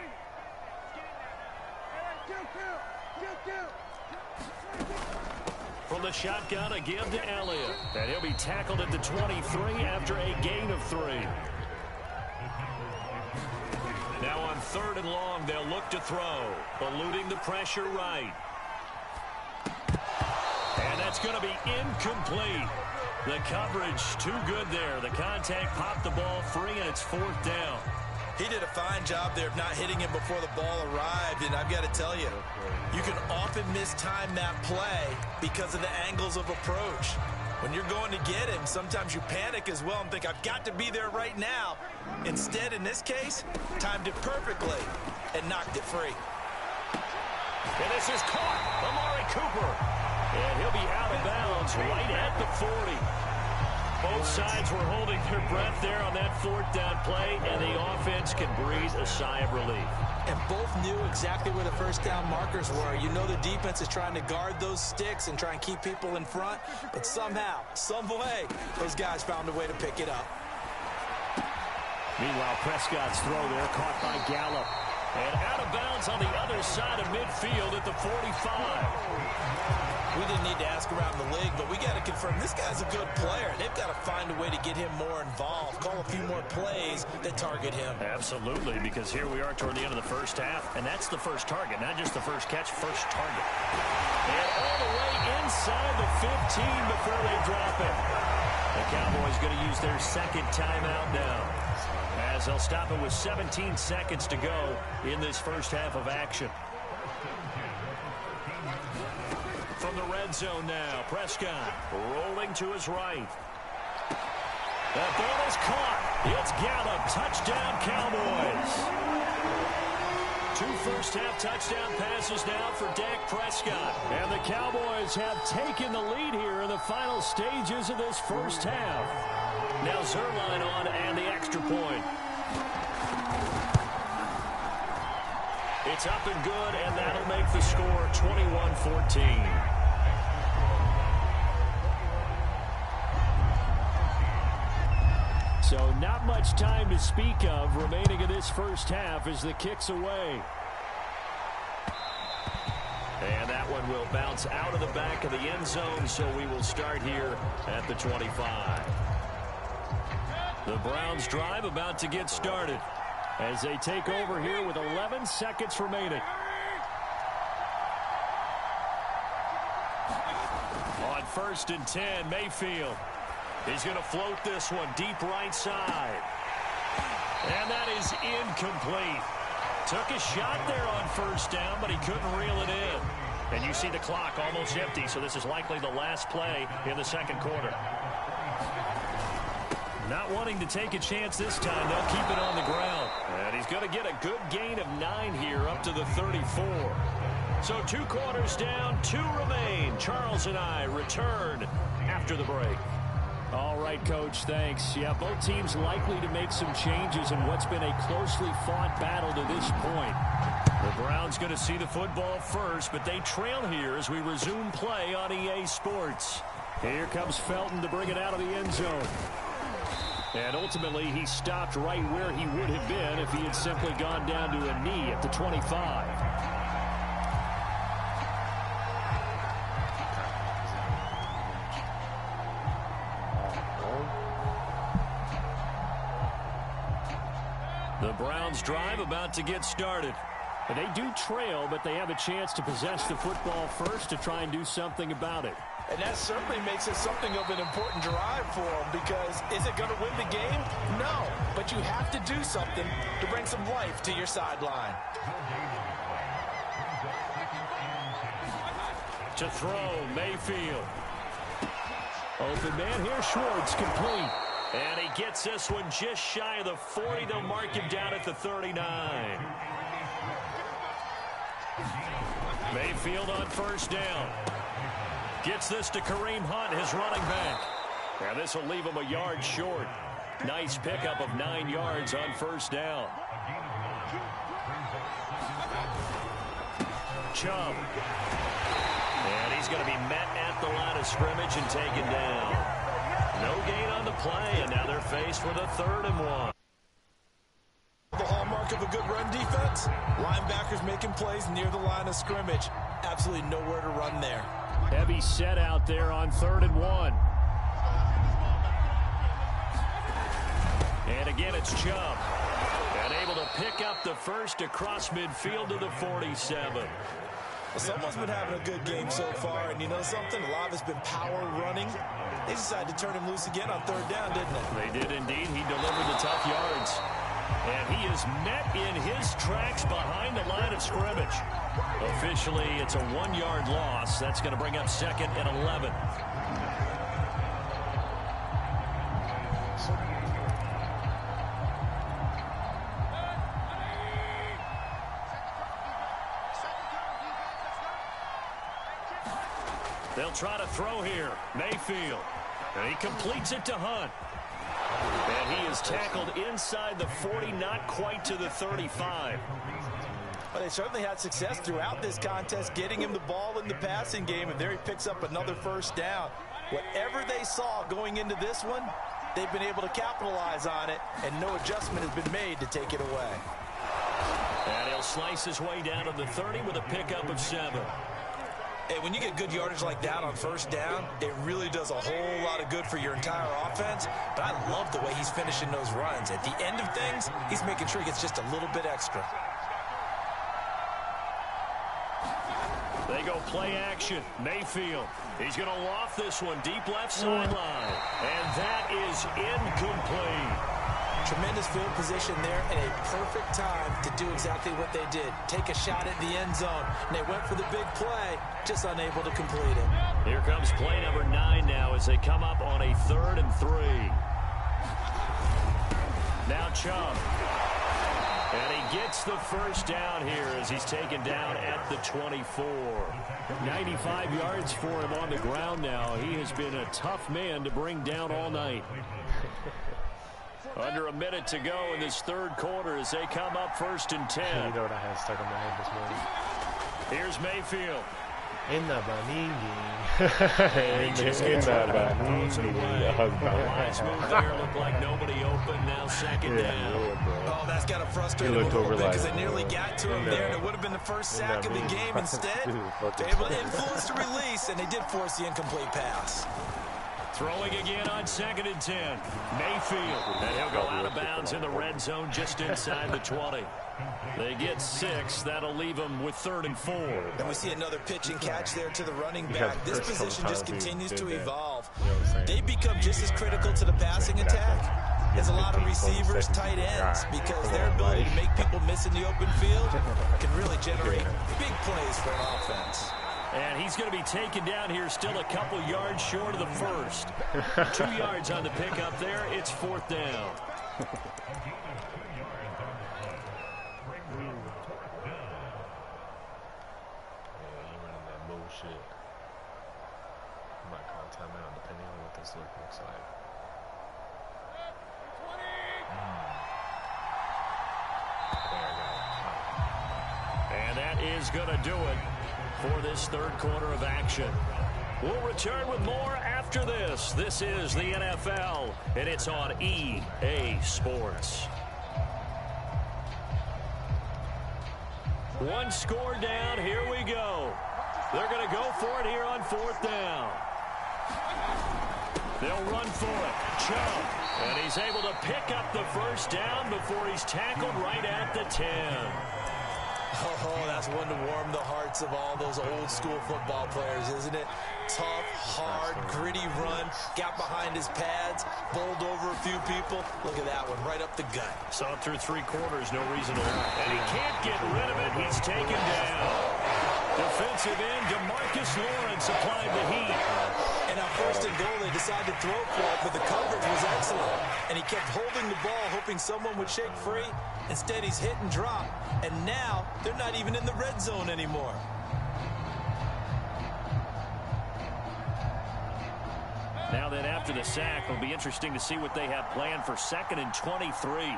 From the shotgun, a give to Elliott. And he'll be tackled at the 23 after a gain of 3. Now on 3rd and long, they'll look to throw. Eluding the pressure right. And that's going to be incomplete. The coverage too good there. The contact popped the ball free, and it's 4th down. He did a fine job there of not hitting him before the ball arrived, and I've got to tell you, you can often mistime that play because of the angles of approach. When you're going to get him, sometimes you panic as well and think, I've got to be there right now. Instead, in this case, timed it perfectly and knocked it free. And this is caught. Amari Cooper. And he'll be out of bounds right at the 40. Both sides were holding their breath there on that 4th down play, and the offense can breathe a sigh of relief. And both knew exactly where the first down markers were. You know the defense is trying to guard those sticks and try and keep people in front, but somehow, some way, those guys found a way to pick it up. Meanwhile, Prescott's throw there caught by Gallup. And out of bounds on the other side of midfield at the 45. We didn't need to ask around the league, but we got to confirm this guy's a good player. They've got to find a way to get him more involved, call a few more plays that target him. Absolutely, because here we are toward the end of the first half, and that's the first target, not just the first catch, first target. And all the way inside the 15 before they drop it. The Cowboys going to use their 2nd timeout now, as they'll stop it with 17 seconds to go in this first half of action. From the red zone now, Prescott rolling to his right. That ball is caught. It's Gallup. Touchdown, Cowboys. 2 first-half touchdown passes now for Dak Prescott. And the Cowboys have taken the lead here in the final stages of this first half. Now Zerline on and the extra point. It's up and good, and that'll make the score 21-14. So not much time to speak of remaining in this first half as the kick's away. And that one will bounce out of the back of the end zone, so we will start here at the 25. The Browns drive about to get started as they take over here with 11 seconds remaining. On 1st and 10, Mayfield. He's going to float this one deep right side. And that is incomplete. Took a shot there on 1st down, but he couldn't reel it in. And you see the clock almost empty, so this is likely the last play in the 2nd quarter. Not wanting to take a chance this time, they'll keep it on the ground. And he's going to get a good gain of 9 here up to the 34. So 2 quarters down, 2 remain. Charles and I return after the break. All right, Coach, thanks. Yeah, both teams likely to make some changes in what's been a closely fought battle to this point. The Browns going to see the football first, but they trail here as we resume play on EA Sports. Here comes Felton to bring it out of the end zone. And ultimately, he stopped right where he would have been if he had simply gone down to a knee at the 25. The Browns drive about to get started. And they do trail, but they have a chance to possess the football first to try and do something about it. And that certainly makes it something of an important drive for him, because is it going to win the game? No, but you have to do something to bring some life to your sideline. To throw, Mayfield. Open man here, Schwartz, complete. And he gets this one just shy of the 40. They'll mark him down at the 39. Mayfield on first down. Gets this to Kareem Hunt, his running back. And this will leave him a yard short. Nice pickup of 9 yards on first down. Chubb. And he's going to be met at the line of scrimmage and taken down. No gain on the play, and now they're faced with a 3rd and 1. The hallmark of a good run defense, linebackers making plays near the line of scrimmage. Absolutely nowhere to run there. Heavy set out there on 3rd and 1. And again, it's Chubb. And able to pick up the first across midfield to the 47. Well, someone's been having a good game so far, and you know something? A lot of it's been power running. They decided to turn him loose again on 3rd down, didn't they? They did indeed. He delivered the tough yards. And he is met in his tracks behind the line of scrimmage. Officially, it's a 1-yard loss. That's going to bring up 2nd and 11. They'll try to throw here. Mayfield. And he completes it to Hunt. And he is tackled inside the 40, not quite to the 35. But they certainly had success throughout this contest, getting him the ball in the passing game, and there he picks up another first down. Whatever they saw going into this one, they've been able to capitalize on it, and no adjustment has been made to take it away. And he'll slice his way down to the 30 with a pickup of 7. Hey, when you get good yardage like that on first down, it really does a whole lot of good for your entire offense. But I love the way he's finishing those runs. At the end of things, he's making sure he gets just a little bit extra. They go play action. Mayfield. He's going to loft this one deep left sideline. And that is incomplete. Tremendous field position there and a perfect time to do exactly what they did. Take a shot at the end zone. And they went for the big play, just unable to complete it. Here comes play number 9 now as they come up on a 3rd and 3. Now Chubb. And he gets the first down here as he's taken down at the 24. 95 yards for him on the ground now. He has been a tough man to bring down all night. Under a minute to go in this 3rd quarter as they come up 1st and 10. You know what I had stuck in my head this morning? Here's Mayfield. In the Banini. Nice move there. Looked like nobody open. Now 2nd down. Oh, that's got to frustrate him a little bit because they nearly got to him there, and it would have been the first sack of the game. Instead, they're able to influence the release, and they did force the incomplete pass. Throwing again on 2nd and 10. Mayfield. And he'll go out of bounds in the red zone just inside the 20. They get 6. That'll leave them with 3rd and 4. And we see another pitch and catch there to the running back. This position just continues to evolve. They become just as critical to the passing attack as a lot of receivers, tight ends, because their ability to make people miss in the open field can really generate big plays for an offense. And he's going to be taken down here still a couple yards short of the first. 2 yards on the pickup there. It's 4th down. And that is going to do it for this 3rd quarter of action. We'll return with more after this. This is the NFL, and it's on EA Sports. 1 score down. Here we go. They're going to go for it here on 4th down. They'll run for it. Chubb. And he's able to pick up the first down before he's tackled right at the 10. Oh, that's one to warm the hearts of all those old school football players, isn't it? Tough, hard, gritty run, got behind his pads, bowled over a few people. Look at that one, right up the gut. Saw it through 3 quarters, no reason to lie. And he can't get rid of it. He's taken down. Defensive end, DeMarcus Lawrence applied the heat. And on 1st and goal, they decided to throw for it, but the coverage was excellent. And he kept holding the ball, hoping someone would shake free. Instead, he's hit and drop. And now, they're not even in the red zone anymore. Now then, after the sack, it'll be interesting to see what they have planned for 2nd and 23.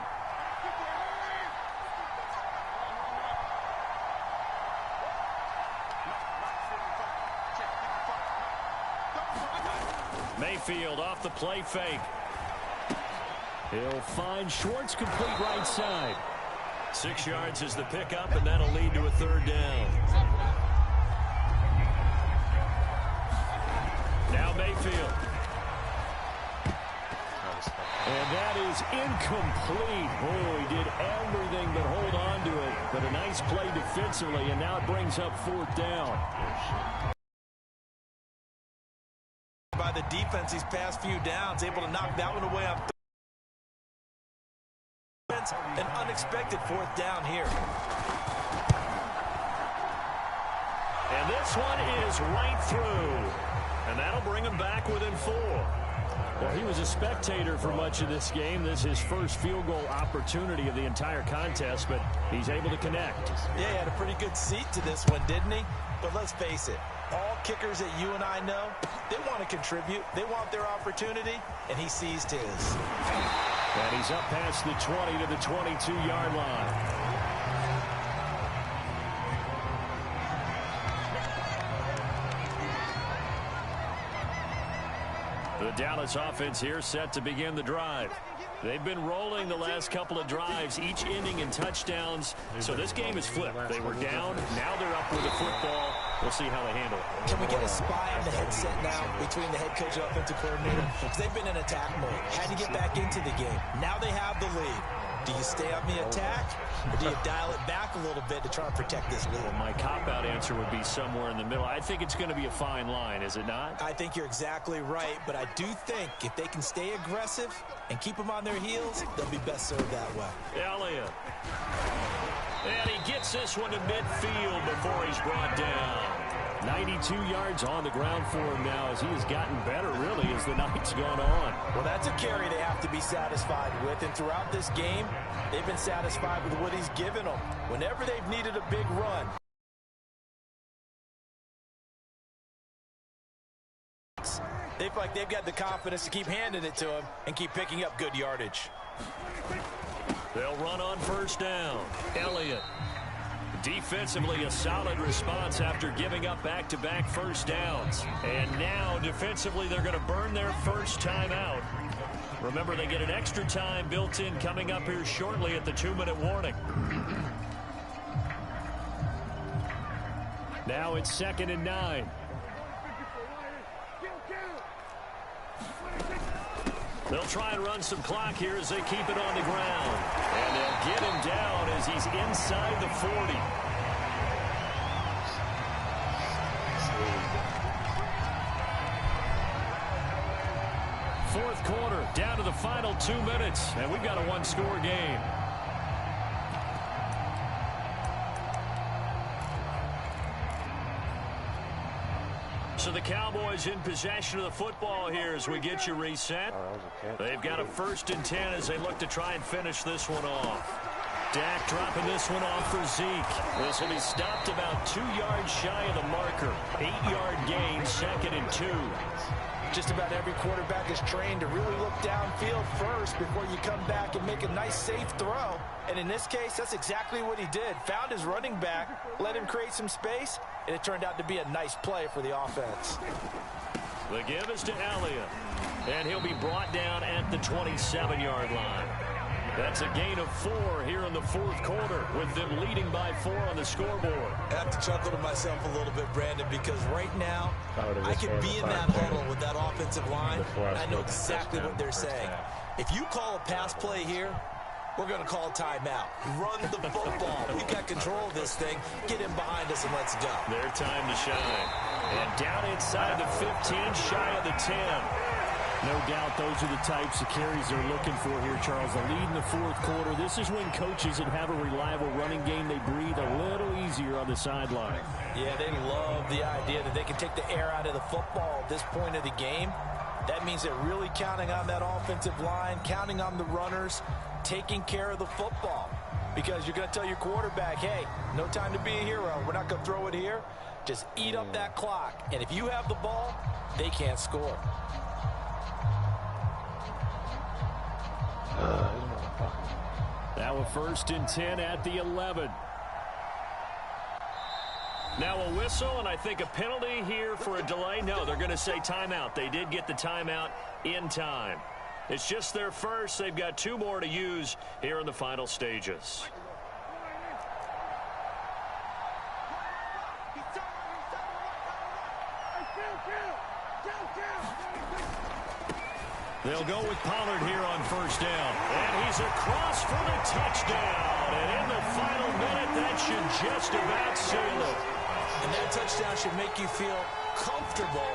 Mayfield off the play fake. He'll find Schwartz complete right side. 6 yards is the pickup, and that'll lead to a 3rd down. Now Mayfield. And that is incomplete. Oh, he did everything but hold on to it. But a nice play defensively, and now it brings up 4th down. By the defense these past few downs, able to knock that one away on an unexpected 4th down here. And this one is right through. And that'll bring him back within 4. Well, he was a spectator for much of this game. This is his first field goal opportunity of the entire contest, but he's able to connect. Yeah, he had a pretty good seat to this one, didn't he? But let's face it, all kickers that you and I know, they want to contribute. They want their opportunity, and he seized his. And he's up past the 20 to the 22-yard line. The Dallas offense here set to begin the drive. They've been rolling the last couple of drives, each ending in touchdowns. So this game is flipped. They were down. Now they're up with the football. We'll see how they handle it. Can we get a spy on the headset now between the head coach and offensive coordinator? Because they've been in attack mode. Had to get back into the game. Now they have the lead. Do you stay on the attack, or do you dial it back a little bit to try and protect this lead? Well, my cop-out answer would be somewhere in the middle. I think it's going to be a fine line, is it not? I think you're exactly right, but I do think if they can stay aggressive and keep them on their heels, they'll be best served that way. Elliott. And he gets this one to midfield before he's brought down. 92 yards on the ground for him now as he has gotten better, really, as the night's gone on. Well, that's a carry they have to be satisfied with, and throughout this game, they've been satisfied with what he's given them. Whenever they've needed a big run, they feel like they've got the confidence to keep handing it to him and keep picking up good yardage. They'll run on 1st down. Elliott. Defensively, a solid response after giving up back-to-back 1st downs. And now, defensively, they're going to burn their first time out. Remember, they get an extra time built in coming up here shortly at the 2-minute warning. Now it's 2nd and 9. They'll try and run some clock here as they keep it on the ground. And they'll get him down as he's inside the 40. Fourth quarter, down to the final 2 minutes, and we've got a 1-score game. So the Cowboys in possession of the football here as we get you reset. They've got a 1st and 10 as they look to try and finish this one off. Dak dropping this one off for Zeke. This will be stopped about 2 yards shy of the marker. 8-yard gain, 2nd and 2. Just about every quarterback is trained to really look downfield first before you come back and make a nice, safe throw. And in this case, that's exactly what he did. Found his running back, let him create some space, and it turned out to be a nice play for the offense. The give is to Elliott, and he'll be brought down at the 27-yard line. That's a gain of 4 here in the fourth quarter, with them leading by 4 on the scoreboard. I have to chuckle to myself a little bit, Brandon, because right now I could be in that huddle with that offensive line, and I know exactly what they're saying. If you call a pass play here, We're going to call timeout. Run the football. We got control of this thing. Get him behind us and let's go. Their time to shine. And down inside the 15, shy of the 10. No doubt those are the types of carries they're looking for here, Charles. The lead in the fourth quarter. This is when coaches that have a reliable running game, they breathe a little easier on the sideline. Yeah, they love the idea that they can take the air out of the football at this point of the game. That means they're really counting on that offensive line, counting on the runners, taking care of the football. Because you're going to tell your quarterback, hey, no time to be a hero. We're not going to throw it here. Just eat up that clock. And if you have the ball, they can't score. Now a 1st and 10 at the 11. Now a whistle, and I think a penalty here for a delay. No, they're going to say timeout. They did get the timeout in time. It's just their first. They've got 2 more to use here in the final stages. They'll go with Pollard here on 1st down. And he's across for the touchdown. And in the final minute, that should just about seal it. And that touchdown should make you feel comfortable.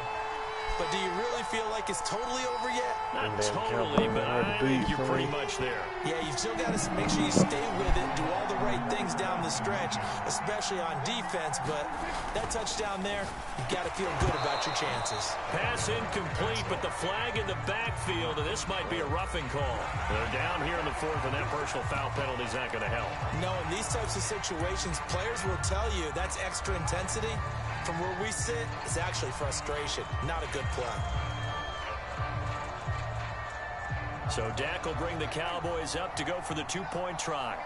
But do you really feel like it's totally over yet? Not totally, but I think you're pretty much there. Yeah, you've still got to make sure you stay with it, do all the right things down the stretch, especially on defense. But that touchdown there, you've got to feel good about your chances. Pass incomplete, but the flag in the backfield, and this might be a roughing call. They're down here in the 4th, and that personal foul penalty is not going to help. No, in these types of situations, players will tell you that's extra intensity. From where we sit, it's actually frustration, not a good play. So Dak will bring the Cowboys up to go for the 2-point try.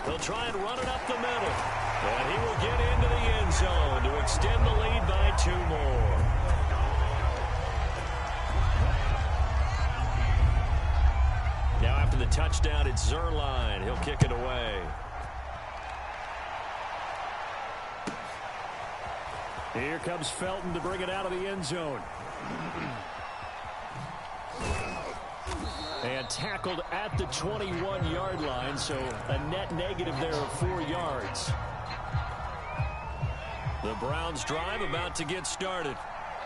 They'll try and run it up the middle. And he will get into the end zone to extend the lead by 2 more. Now after the touchdown, it's Zerline. He'll kick it away. Here comes Felton to bring it out of the end zone. And tackled at the 21-yard line, so a net negative there of 4 yards. The Browns drive about to get started.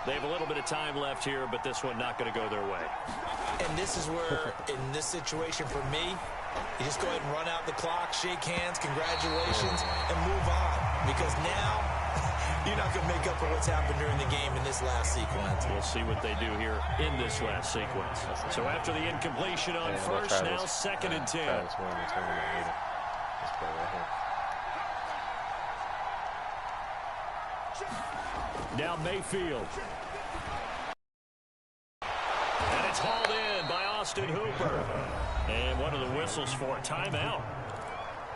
They have a little bit of time left here, but this one not going to go their way. And this is where, in this situation for me, you just go ahead and run out the clock, shake hands, congratulations, and move on. Because now, you're not going to make up for what's happened during the game in this last sequence. We'll see what they do here in this last sequence. So after the incompletion on 1st, now 2nd and 10. Now Mayfield. And it's hauled in by Austin Hooper. And one of the whistles for a timeout.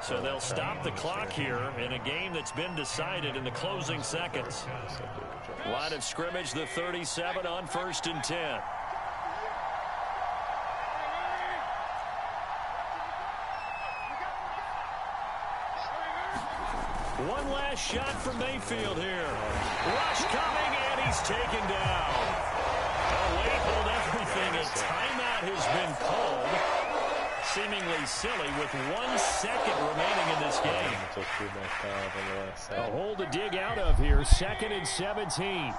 So they'll stop the clock here in a game that's been decided in the closing seconds. Line of scrimmage, the 37 on 1st and 10. One last shot from Mayfield here. Rush coming, and he's taken down. Oh, wait, hold everything. A timeout has been called. Seemingly silly with 1 second remaining in this game. A hole to dig out of here. 2nd and 17.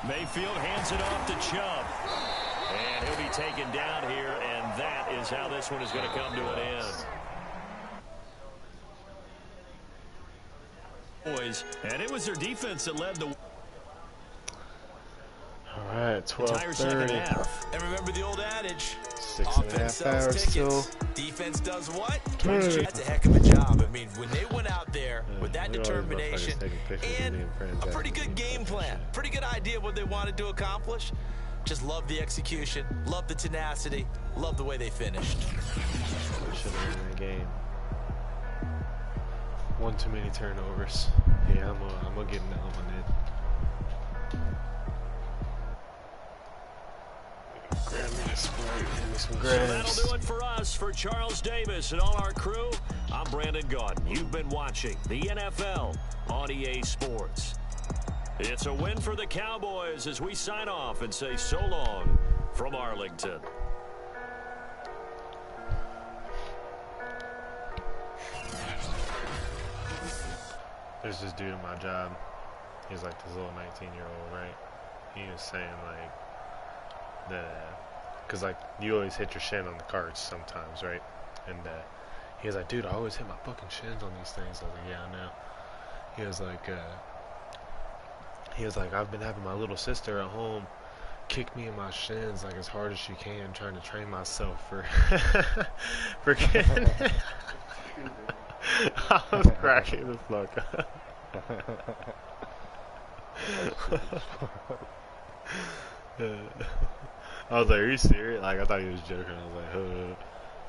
Mayfield hands it off to Chubb. And he'll be taken down here, and that is how this one is going to come to an end. And it was their defense that led the All right, 12:30. And remember the old adage, 6.5 hours still. Defense does what? That's a heck of a job. I mean, when they went out there with that determination and a pretty good game plan, pretty good idea of what they wanted to accomplish, just love the execution, love the tenacity, love the way they finished. We should have won the game. One too many turnovers. Yeah, I'm gonna get that one in. Grab me a Sprite, give me some grabs. So that'll do it for us. For Charles Davis and all our crew, I'm Brandon Gaudin. You've been watching the NFL on EA Sports. It's a win for the Cowboys as we sign off and say so long from Arlington. There's this dude at my job. He's like this little 19-year-old, right? He was saying like cause like you always hit your shin on the carts sometimes, right? And he was like, dude, I always hit my fucking shins on these things. I was like, yeah, I know. He was like, I've been having my little sister at home kick me in my shins like as hard as she can, trying to train myself for freaking. I was cracking the fuck up. I was like, are you serious? Like, I thought he was joking. I was like, huh.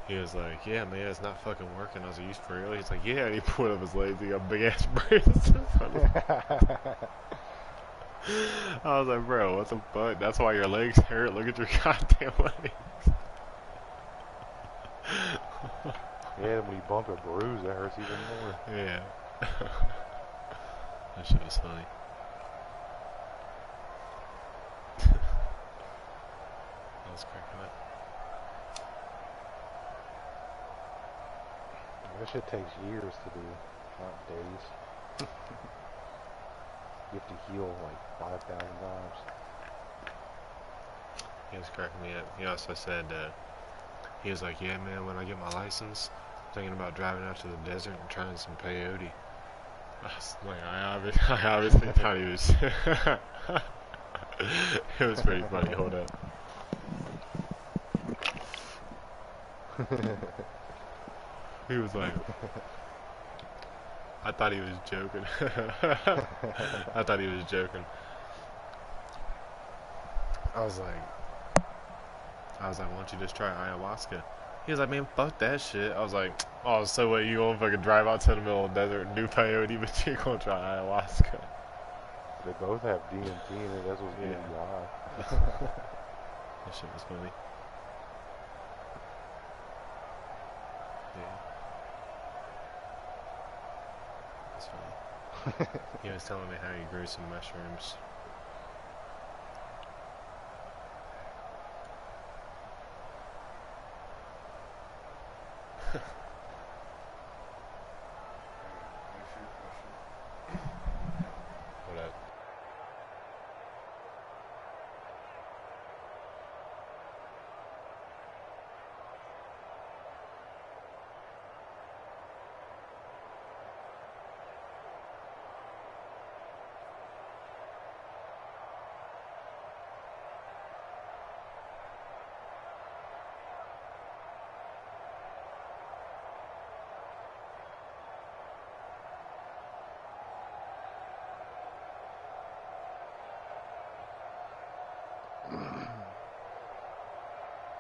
He was like, yeah, man, it's not fucking working. I was like, you for real? He's like, yeah. And he put up his legs. He got big ass braces. I was like, bro, what the fuck? That's why your legs hurt. Look at your goddamn legs. Yeah, when you bump a bruise, that hurts even more. Yeah. That shit was funny. I was cracking up. That shit takes years to do, not days. You have to heal like 5,000 times. He was cracking me up. He also said, he was like, yeah, man, when I get my license, I'm thinking about driving out to the desert and trying some peyote. I was like, I obviously thought he was. It was pretty funny. Hold up. He was like, I thought he was joking. I thought he was joking. I was like, why don't you just try ayahuasca? He was like, man, fuck that shit. I was like, oh, so what, you gonna fucking drive out to the middle of the desert and do peyote, but you gonna try ayahuasca? They both have DMT in it, that's what's getting you high. That shit was funny. Yeah. That's funny. He was telling me how he grew some mushrooms. What up?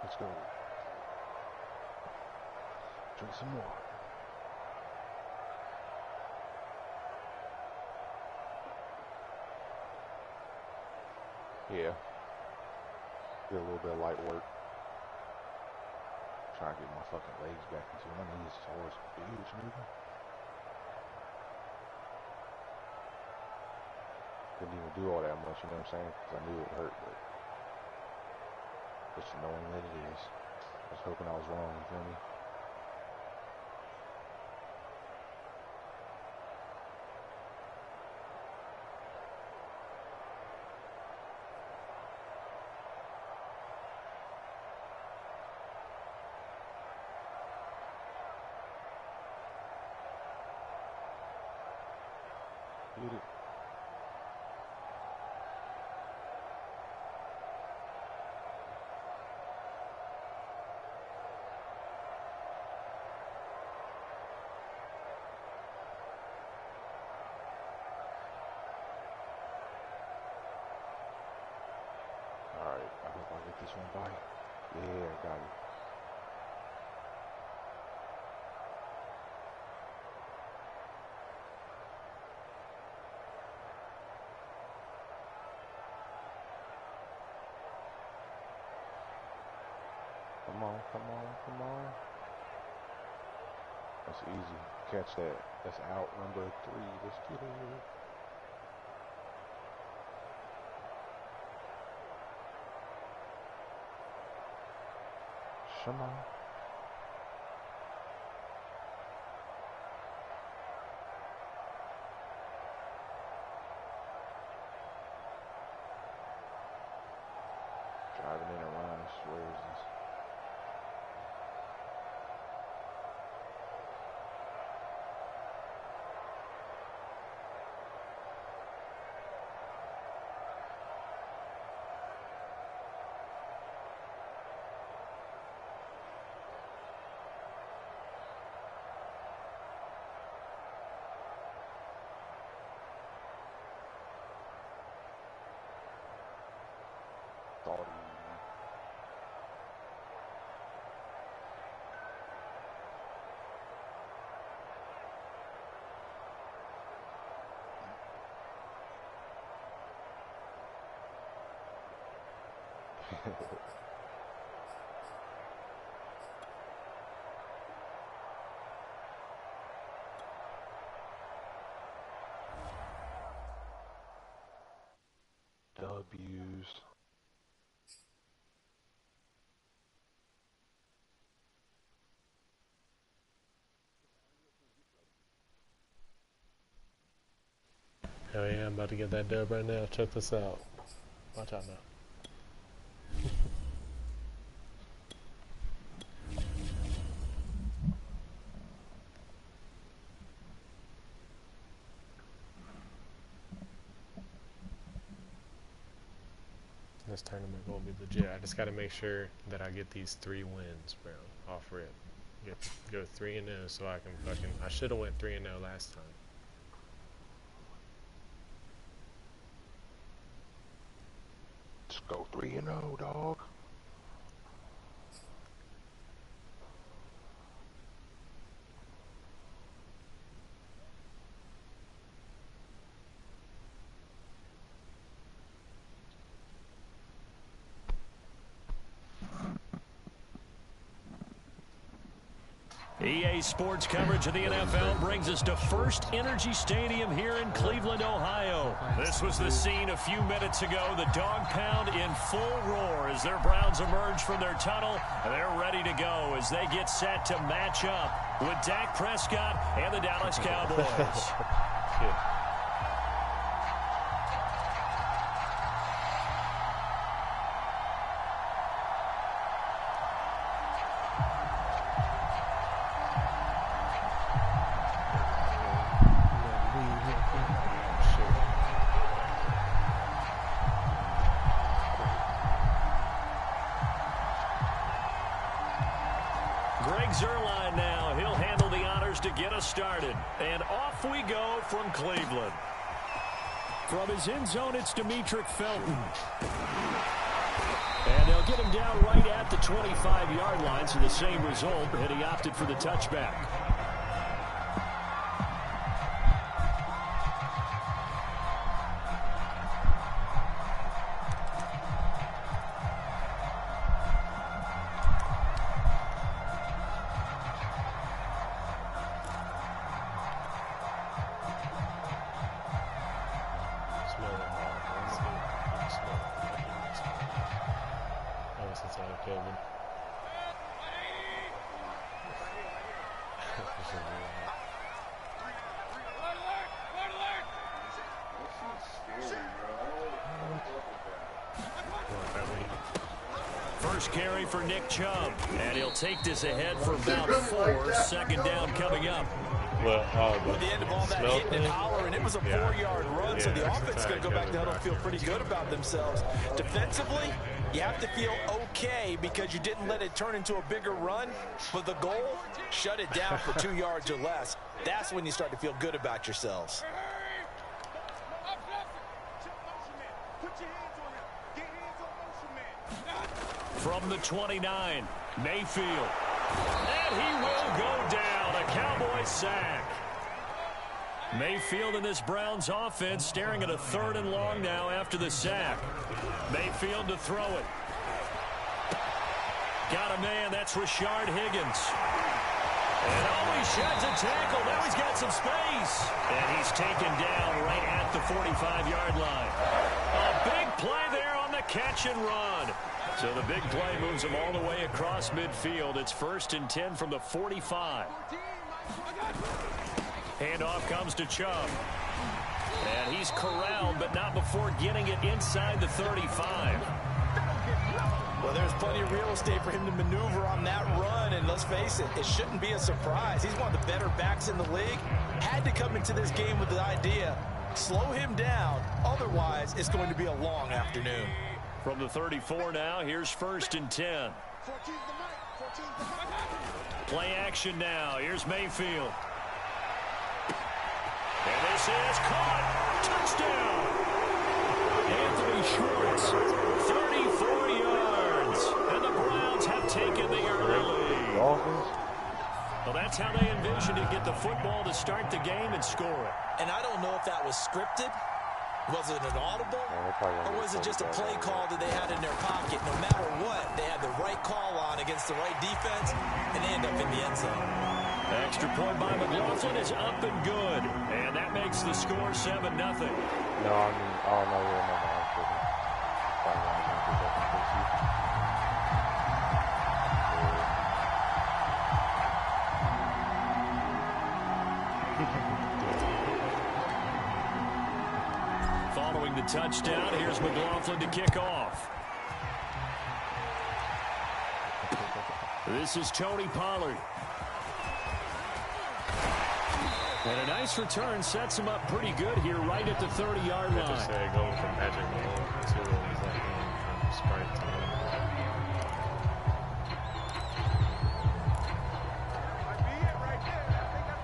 Let's go. Drink some more. Yeah. Did a little bit of light work. Trying to get my fucking legs back into my knees as hard as a bitch, nigga. Didn't even do all that much, you know what I'm saying? Because I knew it hurt, but just knowing that it is. I was hoping I was wrong, you feel me? Get it. Alright, I hope I get this one by. Yeah, I got it. Come on, come on, come on. That's easy. Catch that. That's out number 3. Let's get it. somebody. Driving in around, I swear this. W's. Hell yeah, I'm about to get that dub right now. Check this out. Watch out now. This tournament will be legit. I just got to make sure that I get these 3 wins, bro, off rip. Go 3-0 so I can fucking. I should have went 3-0 last time. Let's go 3-0, dog. EA Sports coverage of the NFL brings us to First Energy Stadium here in Cleveland, Ohio. This was the scene a few minutes ago. The dog pound in full roar as their Browns emerge from their tunnel. And they're ready to go as they get set to match up with Dak Prescott and the Dallas Cowboys. Zerline now. He'll handle the honors to get us started. And off we go from Cleveland. From his end zone, it's Demetric Felton. And they'll get him down right at the 25-yard line, so the same result, and he opted for the touchback. First carry for Nick Chubb, and he'll take this ahead for about 4. Second down coming up. Well, At the end of all that hitting and hollering, it was a 4-yard run, so the offense is going to go back to the huddle and feel pretty good about themselves. Defensively, you have to feel okay because you didn't let it turn into a bigger run, but the goal, shut it down for 2 yards or less. That's when you start to feel good about yourselves. From the 29, Mayfield. And he will go down. A Cowboys sack. Mayfield in this Browns offense staring at a 3rd and long now after the sack. Mayfield to throw it. Got a man. That's Rashard Higgins. And he sheds a tackle. Now he's got some space. And he's taken down right at the 45-yard line. A big play there on the catch and run. So the big play moves them all the way across midfield. It's 1st and 10 from the 45. Handoff comes to Chubb. And he's corralled, but not before getting it inside the 35. Well, there's plenty of real estate for him to maneuver on that run, and let's face it, it shouldn't be a surprise. He's one of the better backs in the league. Had to come into this game with the idea, slow him down, otherwise it's going to be a long afternoon. From the 34 now, here's 1st and 10. Play action now. Here's Mayfield. And this is caught. Touchdown. Anthony Schwartz, 34 yards. And the Browns have taken the early lead. Well, that's how they envisioned to get the football to start the game and score it. And I don't know if that was scripted. Was it an audible? Or was it just a play call that they had in their pocket? No matter what, they had the right call on against the right defense, and they end up in the end zone. Extra point by McLaughlin is up and good. And that makes the score 7-0. No, I mean, oh, no, yeah, no, Following the touchdown, here's McLaughlin to kick off. This is Tony Pollard. And a nice return sets him up pretty good here right at the 30-yard line. I just say going from Patrick Mahomes to like going from Sprite to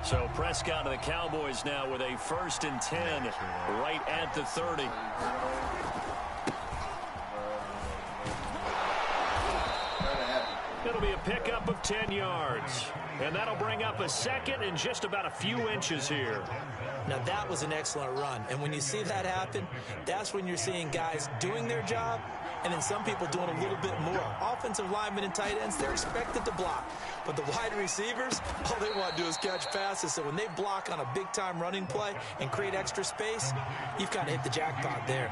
So Prescott and the Cowboys now with a 1st and 10 right at the 30. It'll be a pickup of 10 yards. And that'll bring up a 2nd and just about a few inches here. Now, that was an excellent run. And when you see that happen, that's when you're seeing guys doing their job and then some people doing a little bit more. Offensive linemen and tight ends, they're expected to block. But the wide receivers, all they want to do is catch passes. So when they block on a big-time running play and create extra space, you've kind of hit the jackpot there.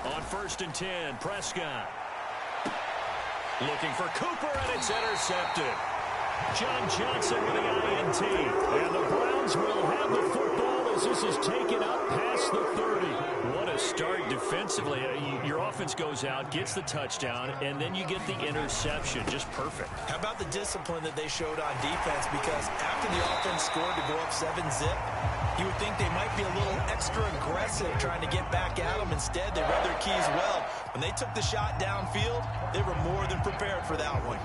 On 1st and 10, Prescott. Looking for Cooper, and it's intercepted. John Johnson with the INT. And the Browns will have the football as this is taken up past the 30. What a start defensively. Your offense goes out, gets the touchdown, and then you get the interception. Just perfect. How about the discipline that they showed on defense? Because after the offense scored to go up 7-zip, you would think they might be a little extra aggressive trying to get back at them. Instead, they read their keys well. When they took the shot downfield, they were more than prepared for that one.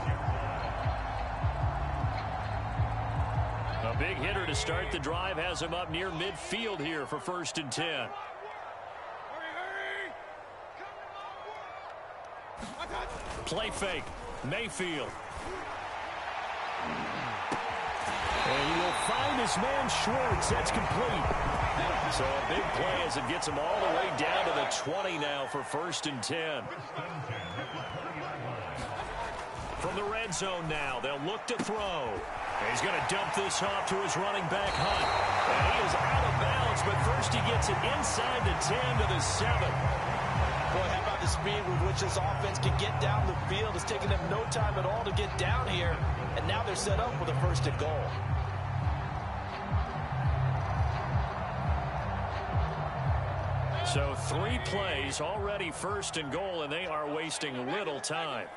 A big hitter to start the drive has him up near midfield here for 1st and 10. Play fake. Mayfield. And he will find his man Schwartz. That's complete. So a big play as it gets him all the way down to the 20 now for 1st and 10. From the red zone now, they'll look to throw. He's going to dump this off to his running back, Hunt. And he is out of bounds, but first he gets it inside the 10 to the 7. Boy, how about the speed with which this offense can get down the field? It's taken them no time at all to get down here, and now they're set up with a 1st and goal. So 3 plays, already 1st and goal, and they are wasting little time.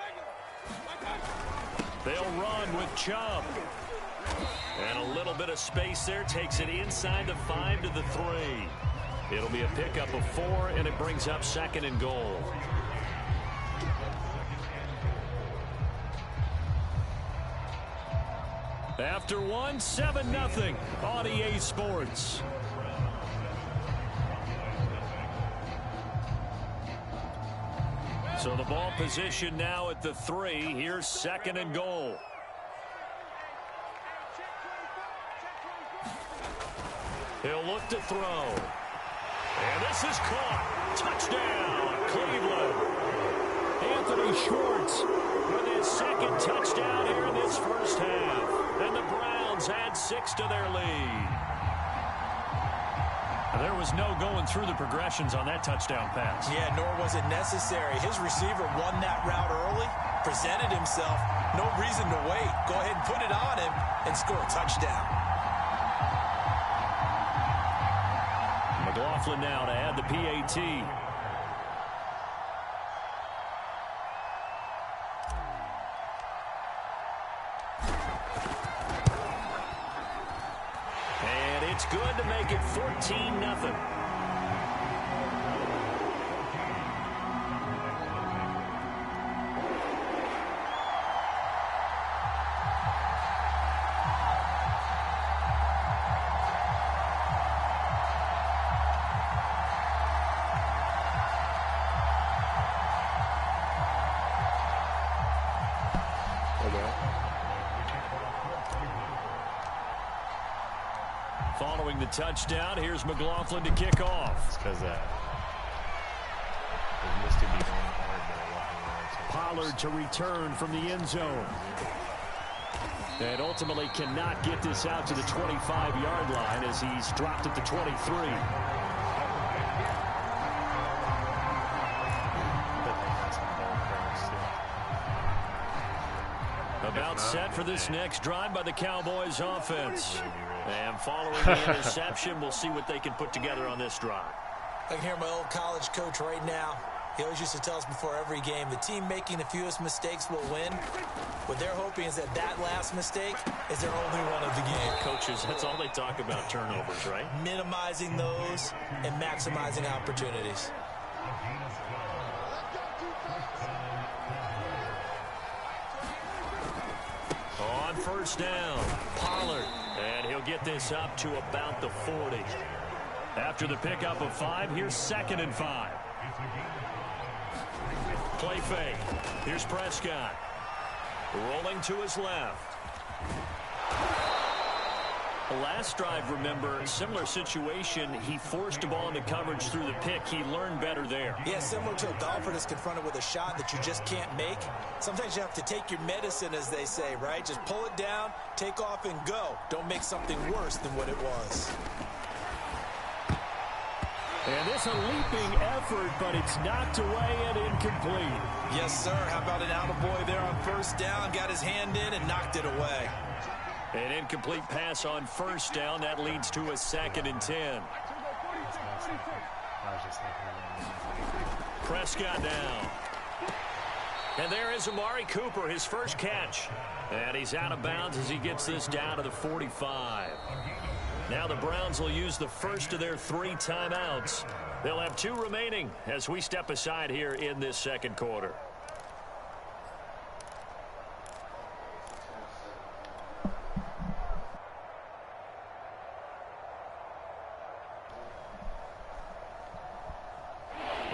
They'll run with Chubb. And a little bit of space there takes it inside the 5 to the 3. It'll be a pickup of 4, and it brings up 2nd and goal. After 1, 7-0 on EA Sports. So the ball position now at the 3. Here's 2nd and goal. He'll look to throw. And this is caught. Touchdown, Cleveland. Anthony Schwartz with his 2nd touchdown here in this 1st half. And the Browns add 6 to their lead. There was no going through the progressions on that touchdown pass. Yeah, nor was it necessary. His receiver won that route early, presented himself. No reason to wait. Go ahead and put it on him and score a touchdown. McLaughlin now to add the PAT. And it's good to make it 14-0. Following the touchdown, here's McLaughlin to kick off. It's because that. It must be going hard there, walking around. Pollard to return from the end zone. And ultimately cannot get this out to the 25-yard line as he's dropped at the 23. About set for this next drive by the Cowboys offense. And following the interception, we'll see what they can put together on this drive. I can hear my old college coach right now. He always used to tell us before every game, the team making the fewest mistakes will win. What they're hoping is that that last mistake is their only one of the game. Coaches, that's all they talk about, turnovers, right? Minimizing those and maximizing opportunities. On first down, Pollard. And he'll get this up to about the 40. After the pickup of 5, here's 2nd and 5. Play fake. Here's Prescott. Rolling to his left. Last drive, remember, similar situation. He forced a ball into coverage through the pick. He learned better there. Yeah, similar to a golfer that's confronted with a shot that you just can't make. Sometimes you have to take your medicine, as they say, right? Just pull it down, take off, and go. Don't make something worse than what it was. And this a leaping effort, but it's knocked away and incomplete. Yes, sir. How about an attaboy there on first down? Got his hand in and knocked it away. An incomplete pass on first down. That leads to a 2nd and 10. Prescott now. And there is Amari Cooper, his first catch. And he's out of bounds as he gets this down to the 45. Now the Browns will use the first of their 3 timeouts. They'll have 2 remaining as we step aside here in this second quarter.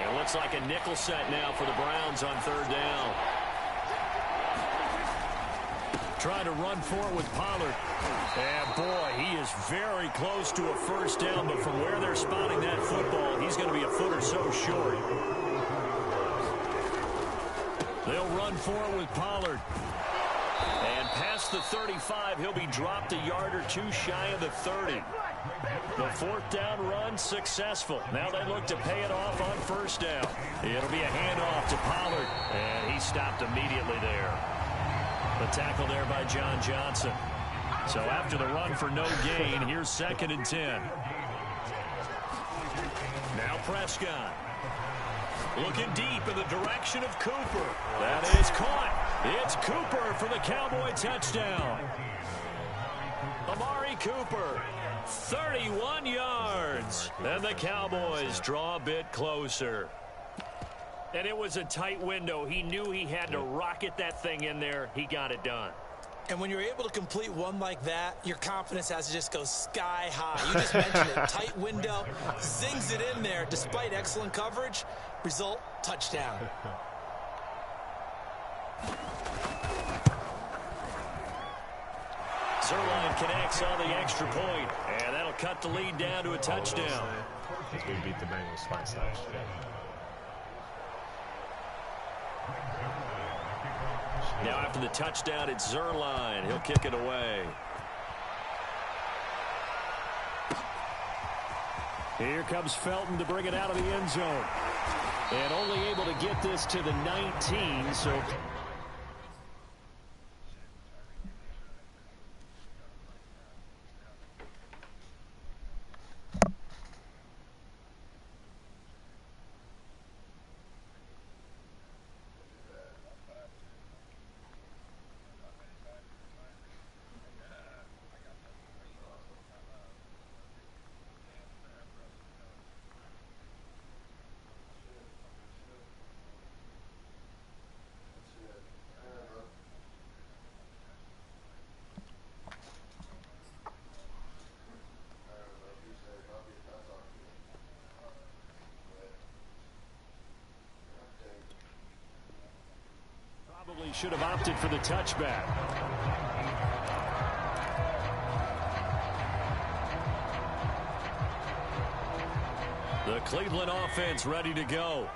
It looks like a nickel set now for the Browns on 3rd down. Trying to run forward with Pollard. And, boy, he is very close to a first down, but from where they're spotting that football, he's going to be a foot or so short. They'll run forward with Pollard. And past the 35, he'll be dropped a yard or 2 shy of the 30. The 4th down run successful. Now they look to pay it off on first down. It'll be a handoff to Pollard. And he stopped immediately there. The tackle there by John Johnson. So after the run for no gain, here's 2nd and 10. Now Prescott. Looking deep in the direction of Cooper. That is caught. It's Cooper for the Cowboy touchdown. Amari Cooper, 31 yards. And the Cowboys draw a bit closer. And it was a tight window. He knew he had to rocket that thing in there. He got it done. And when you're able to complete one like that, your confidence has to just go sky high. You just mentioned it. Tight window, zings it in there despite excellent coverage. Result, touchdown. Zerline connects on the extra point, and that'll cut the lead down to a touchdown. We beat the Bengals twice last year. Now after the touchdown, it's Zerline. He'll kick it away. Here comes Felton to bring it out of the end zone. And only able to get this to the 19, so... Probably should have opted for the touchback. The Cleveland offense ready to go.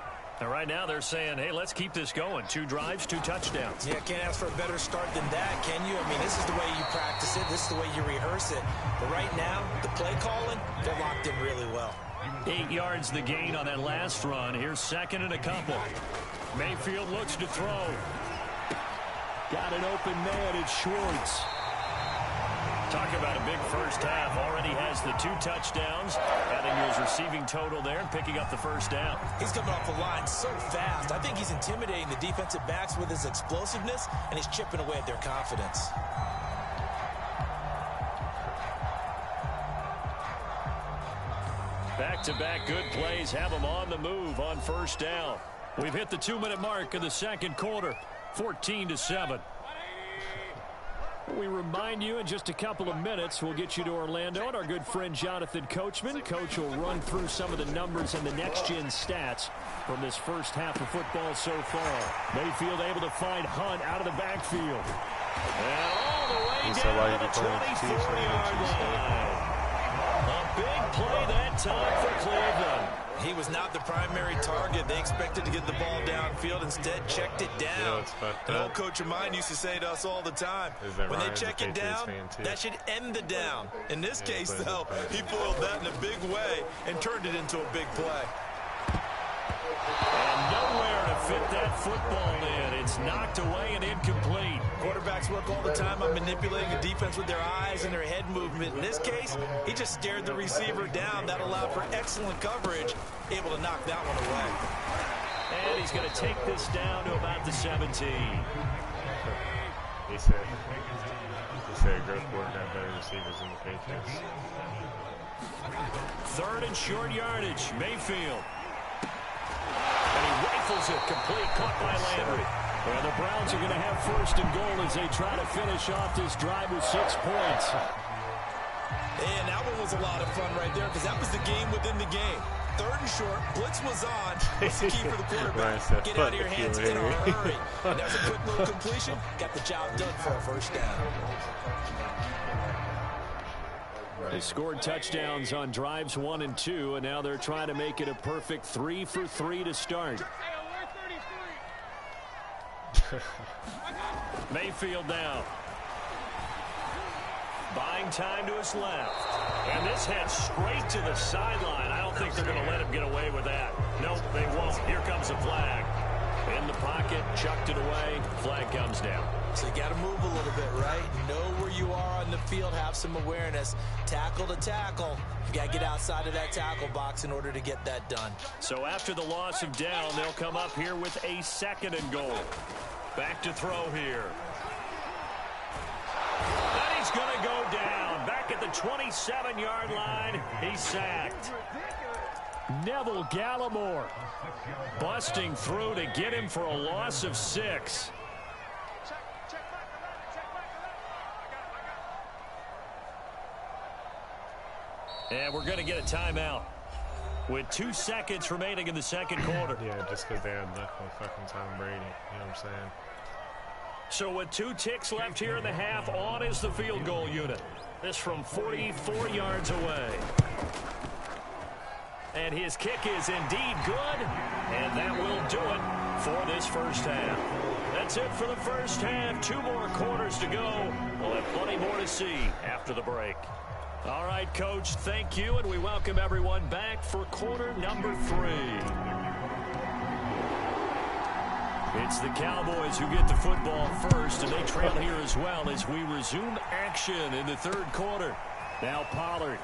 And right now they're saying, hey, let's keep this going. 2 drives, 2 touchdowns. Yeah, can't ask for a better start than that, can you? I mean, this is the way you practice it. This is the way you rehearse it. But right now, the play calling, they're locked in really well. 8 yards the gain on that last run. Here's second and a couple. Mayfield looks to throw. Got an open man. It's Schwartz. Talk about a big first half. Already has the 2 touchdowns, adding to his receiving total there and picking up the first down. He's coming off the line so fast. I think he's intimidating the defensive backs with his explosiveness, and he's chipping away at their confidence. Back-to-back good plays have them on the move on first down. We've hit the 2-minute mark of the second quarter, 14-7. We remind you in just a couple of minutes we'll get you to Orlando and our good friend Jonathan Coachman. Coach will run through some of the numbers and the next-gen stats from this first half of football so far. Mayfield able to find Hunt out of the backfield. And all the way down to the 24-yard line. A big play that time for Cleveland. He was not the primary target. They expected to get the ball downfield. Instead, checked it down. An old coach of mine used to say to us all the time, when they check it down, that should end the down. In this case, though, he foiled that in a big way and turned it into a big play. And nowhere to fit that football in. It's knocked away and incomplete. Quarterbacks work all the time on manipulating the defense with their eyes and their head movement. In this case, he just stared the receiver down. That allowed for excellent coverage, able to knock that one away. And he's going to take this down to about the 17. He said Grossborg had better receivers than the Patriots. 3rd and short yardage. Mayfield. And he rifles it complete, caught by Landry. And the Browns are going to have 1st and goal as they try to finish off this drive with 6 points. And that one was a lot of fun right there because that was the game within the game. 3rd and short, blitz was on. What's the key for the quarterback? Get out of your hands in a hurry. And there's a quick little completion. Got the job done for a first down. They scored touchdowns on drives 1 and 2, and now they're trying to make it a perfect 3 for 3 to start. Mayfield down. Buying time to his left. And this heads straight to the sideline. I don't think they're going to let him get away with that. Nope, they won't. Here comes a flag. In the pocket, chucked it away. Flag comes down. So you got to move a little bit, right? Know where you are on the field, have some awareness. Tackle to tackle. You got to get outside of that tackle box in order to get that done. So after the loss of down, they'll come up here with a 2nd and goal. Back to throw here. And he's going to go down. Back at the 27-yard line, he's sacked. Neville Gallimore busting through to get him for a loss of 6. And we're going to get a timeout with 2 seconds remaining in the second quarter. Yeah, just because they had left on fucking Tom Brady. You know what I'm saying? So with 2 ticks left here in the half, on is the field goal unit. This from 44 yards away. And his kick is indeed good. And that will do it for this first half. That's it for the first half. 2 more quarters to go. We'll have plenty more to see after the break. All right, Coach, thank you, and we welcome everyone back for quarter number 3. It's the Cowboys who get the football first, and they trail here as well as we resume action in the third quarter. Now Pollard.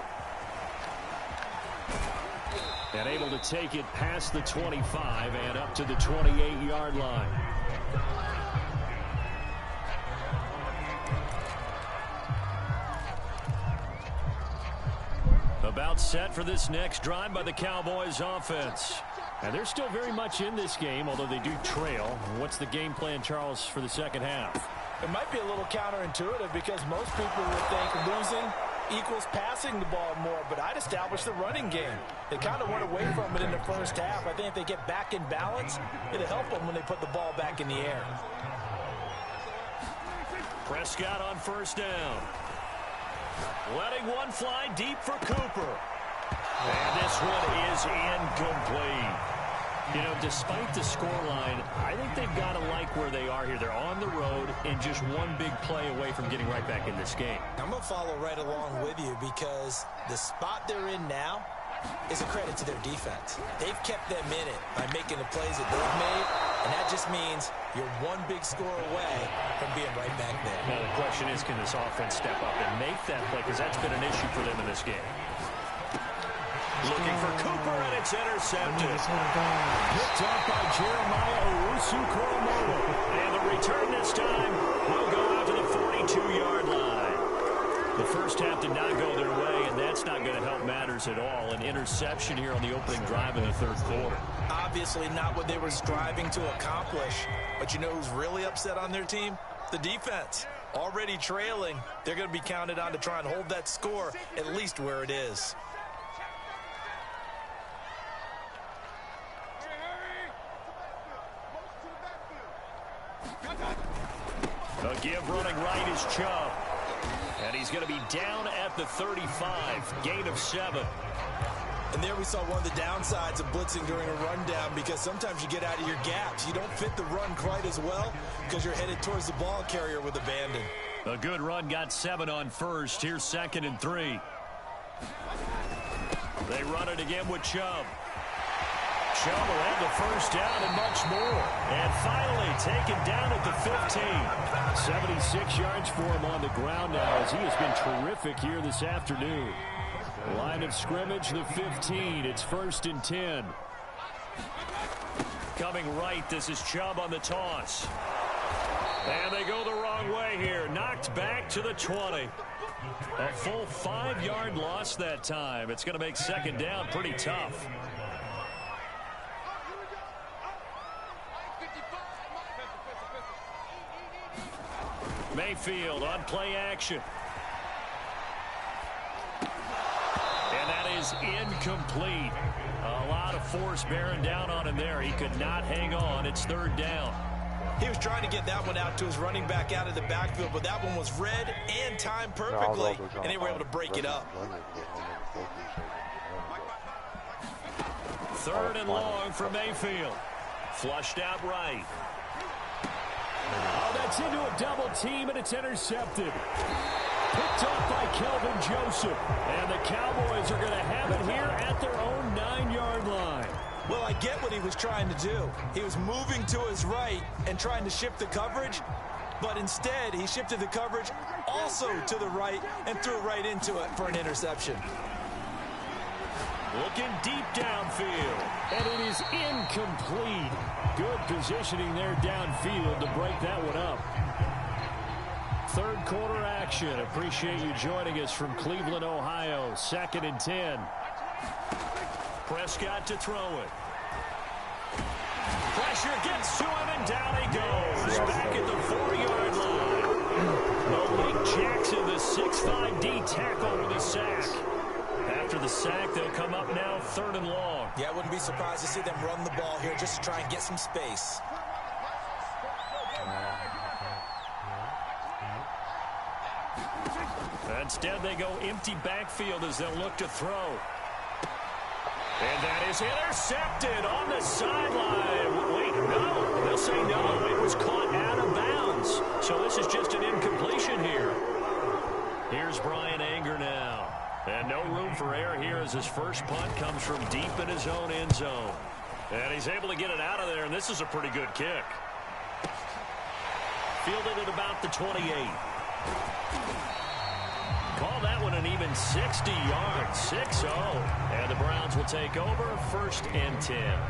And able to take it past the 25 and up to the 28-yard line. About set for this next drive by the Cowboys offense. And they're still very much in this game, although they do trail. What's the game plan, Charles, for the second half? It might be a little counterintuitive because most people would think losing equals passing the ball more, but I'd establish the running game. They kind of went away from it in the first half. I think if they get back in balance, it'll help them when they put the ball back in the air. Prescott on first down. Letting one fly deep for Cooper. And this one is incomplete. You know, despite the scoreline, I think they've got to like where they are here. They're on the road and just one big play away from getting right back in this game. I'm going to follow right along with you because the spot they're in now is a credit to their defense. They've kept them in it by making the plays that they've made, and that just means you're one big score away from being right back there. Now the question is, can this offense step up and make that play? Because that's been an issue for them in this game. Looking for Cooper, and it's intercepted. Picked up by Jeremiah Owusu-Koramoah. And the return this time will go out to the 42-yard line. The first half did not go their way, and that's not going to help matters at all. An interception here on the opening drive in the third quarter. Obviously not what they were striving to accomplish. But you know who's really upset on their team? The defense. Already trailing, they're going to be counted on to try and hold that score at least where it is. A give running right is Chubb. And he's going to be down at the 35. Gain of 7. And there we saw one of the downsides of blitzing during a rundown because sometimes you get out of your gaps. You don't fit the run quite as well because you're headed towards the ball carrier with abandon. A good run got 7 on first. Here's 2nd and 3. They run it again with Chubb. Chubb will have the first down and much more. And finally taken down at the 15. 76 yards for him on the ground now as he has been terrific here this afternoon. Line of scrimmage, the 15. It's 1st and 10. Coming right, this is Chubb on the toss. And they go the wrong way here. Knocked back to the 20. A full 5-yard loss that time. It's going to make 2nd down pretty tough. Mayfield on play action. And that is incomplete. A lot of force bearing down on him there. He could not hang on. It's 3rd down. He was trying to get that one out to his running back out of the backfield, but that one was read and timed perfectly, and they were able to break it up. 3rd and long for Mayfield. Flushed out right. Oh, that's into a double team, and it's intercepted. Picked up by Kelvin Joseph. And the Cowboys are going to have it here at their own 9-yard line. Well, I get what he was trying to do. He was moving to his right and trying to shift the coverage, but instead he shifted the coverage also to the right and threw right into it for an interception. Looking deep downfield, and it is incomplete. Good positioning there downfield to break that one up. Third quarter action. Appreciate you joining us from Cleveland, Ohio. 2nd and 10. Prescott to throw it. Pressure gets to him, and down he goes. Back at the 4-yard line. Malik Jackson, the 6'5" D tackle with a sack. After the sack, they'll come up now 3rd and long. Yeah, I wouldn't be surprised to see them run the ball here just to try and get some space. Instead, they go empty backfield as they'll look to throw. And that is intercepted on the sideline. Wait, no. They'll say no. It was caught out of bounds. So this is just an incompletion here. Here's Brian Anger now. And no room for error here as his first punt comes from deep in his own end zone. And he's able to get it out of there, and this is a pretty good kick. Fielded at about the 28. Call that one an even 60 yards, 6-0. And the Browns will take over 1st and 10.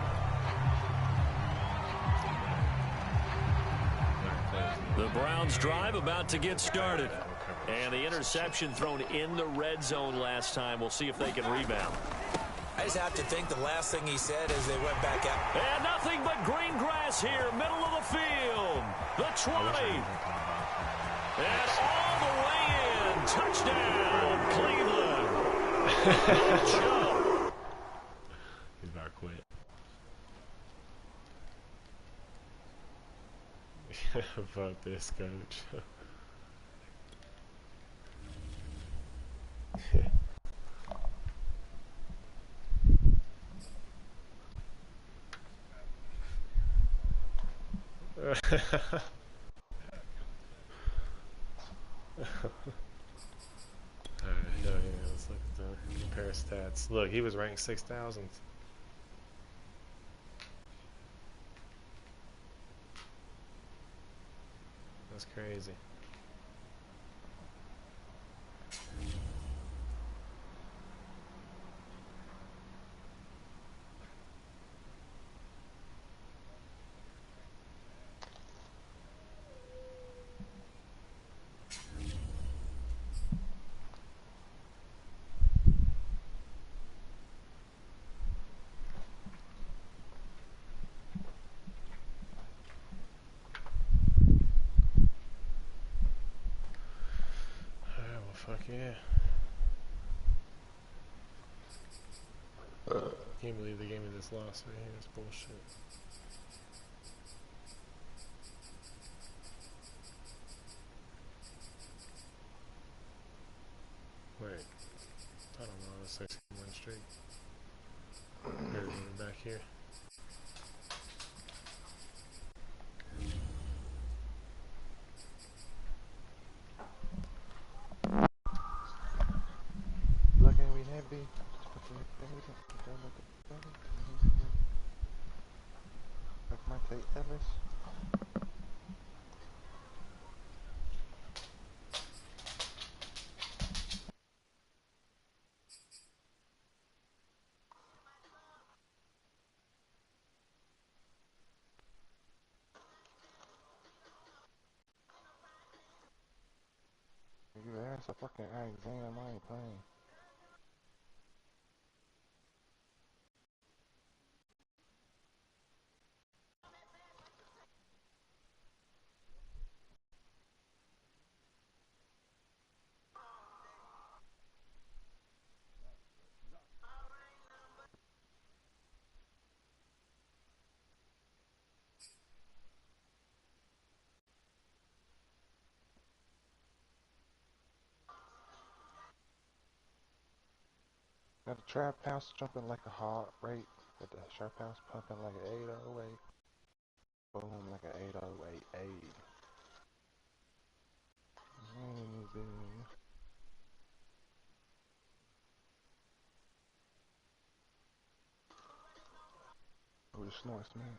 The Browns drive about to get started. And the interception thrown in the red zone last time. We'll see if they can rebound. I just have to think the last thing he said as they went back out. And nothing but green grass here, middle of the field. The 20. And all the way in. Touchdown, Cleveland. He's about to quit. Fuck this, coach. Alright, hell yeah, let's look at the compare stats. Look, he was ranked 6,000th. That's crazy. Fuck yeah. Can't believe they gave me this loss right here. It's bullshit. Wait. I don't know. It's 6-1 straight. Here's one back here. Looking we happy. Like Monte Ellis. You asked a fucking Alexander, I ain't playing. Got the trap house jumping like a heart rate. Got the trap house pumping like an 808. Boom, like an 8088. Oh, the snorts, man.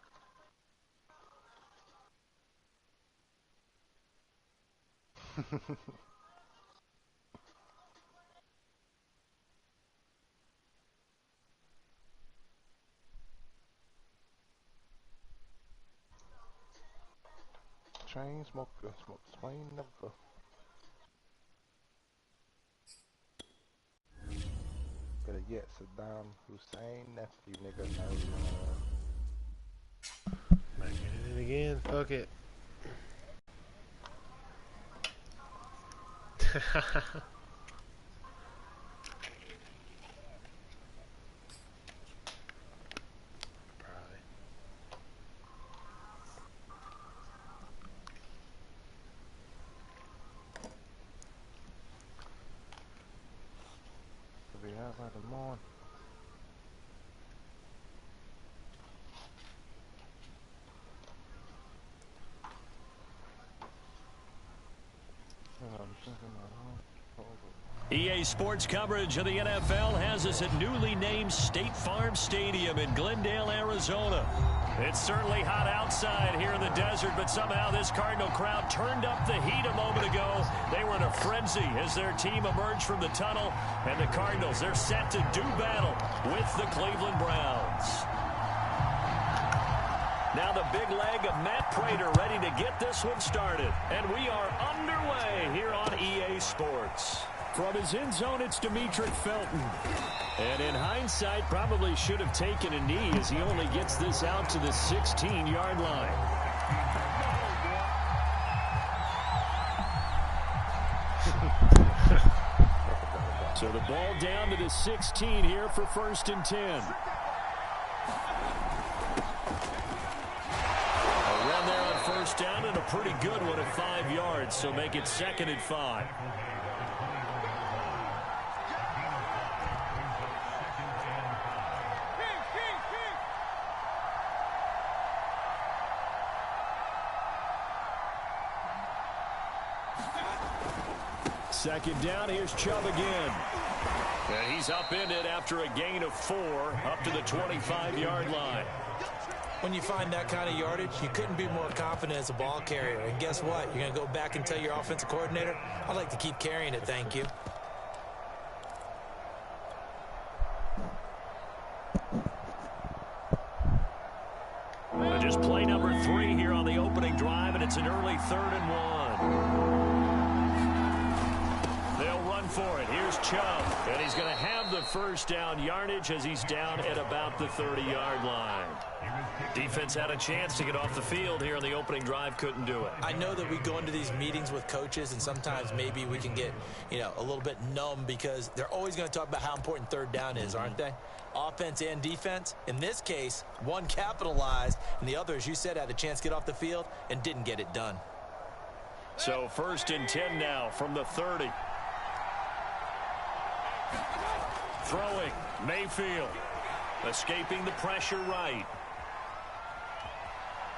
Chain smoker, smoke swing never. Better yet, Saddam Hussein nephew, nigga. No, Might get it again. Fuck it. Probably. Could be out by the morning. I'm thinking my home. EA Sports coverage of the NFL has us at newly named State Farm Stadium in Glendale, Arizona. It's certainly hot outside here in the desert, but somehow this Cardinal crowd turned up the heat a moment ago. They were in a frenzy as their team emerged from the tunnel, and the Cardinals, they're set to do battle with the Cleveland Browns. Now the big leg of Matt Prater ready to get this one started, and we are underway here on EA Sports. From his end zone, it's Demetric Felton. And in hindsight, probably should have taken a knee as he only gets this out to the 16-yard line. So the ball down to the 16 here for 1st and 10. A run there on 1st down and a pretty good one at 5 yards, so make it 2nd and 5. Second down, here's Chubb again. And he's upended after a gain of 4 up to the 25-yard line. When you find that kind of yardage, you couldn't be more confident as a ball carrier. And guess what? You're going to go back and tell your offensive coordinator, I'd like to keep carrying it, thank you. Just play number 3 here on the opening drive, and it's an early 3rd and 1. For it. Here's Chubb, and he's going to have the 1st down yardage as he's down at about the 30-yard line. Defense had a chance to get off the field here on the opening drive, couldn't do it. I know that we go into these meetings with coaches, and sometimes maybe we can get, a little bit numb because they're always going to talk about how important 3rd down is, aren't they? Offense and defense. In this case, one capitalized, and the other, as you said, had a chance to get off the field and didn't get it done. So 1st and 10 now from the 30. Throwing, Mayfield, escaping the pressure right.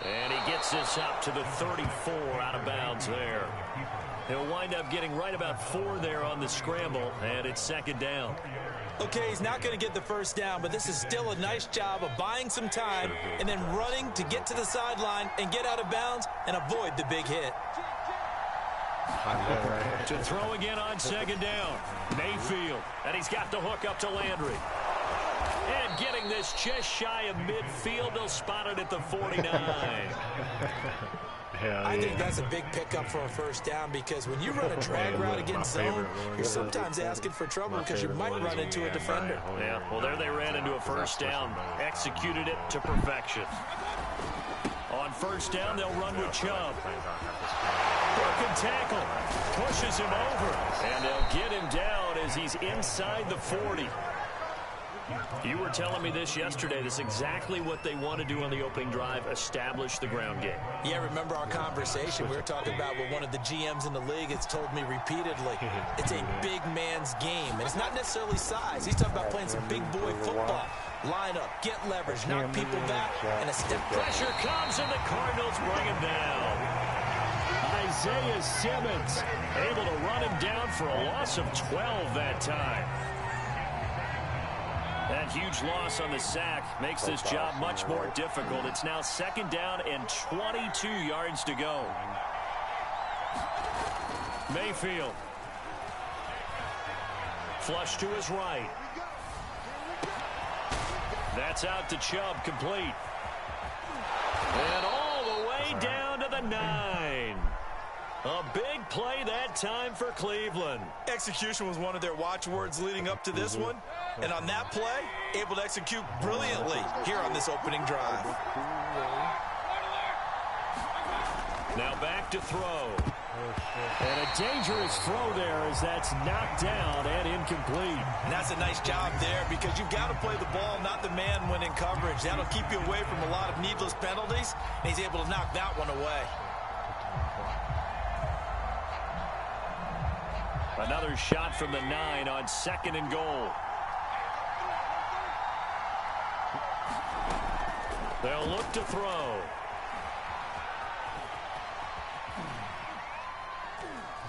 And he gets this up to the 34 out of bounds there. He'll wind up getting right about 4 there on the scramble, and it's 2nd down. Okay, he's not going to get the 1st down, but this is still a nice job of buying some time and then running to get to the sideline and get out of bounds and avoid the big hit. To throw again on 2nd down. Mayfield. And he's got the hook up to Landry. And getting this just shy of midfield. They'll spot it at the 49. I think that's a big pickup for a 1st down because when you run a drag route against zone, you're sometimes asking for trouble because you might run into a defender. Yeah, well, there they ran into a 1st down. Executed it to perfection. On 1st down, they'll run with Chubb. Broken tackle. Pushes him over. And they'll get him down as he's inside the 40. You were telling me this yesterday. This is exactly what they want to do on the opening drive, establish the ground game. Yeah, remember our conversation. We were talking about what one of the GMs in the league has told me repeatedly. It's a big man's game, and it's not necessarily size. He's talking about playing some big boy football. Line up, get leverage, knock people back, and a step. Pressure comes, and the Cardinals bring him down. Isaiah Simmons able to run him down for a loss of 12 that time. That huge loss on the sack makes this job much more difficult. It's now 2nd down and 22 yards to go. Mayfield. Flush to his right. That's out to Chubb, complete. And all the way down to the 9. A big play that time for Cleveland. Execution was one of their watchwords leading up to this one. And on that play, able to execute brilliantly here on this opening drive. Now back to throw. And a dangerous throw there as that's knocked down and incomplete. And that's a nice job there because you've got to play the ball, not the man when in coverage. That'll keep you away from a lot of needless penalties. And he's able to knock that one away. Another shot from the 9 on 2nd and goal. They'll look to throw.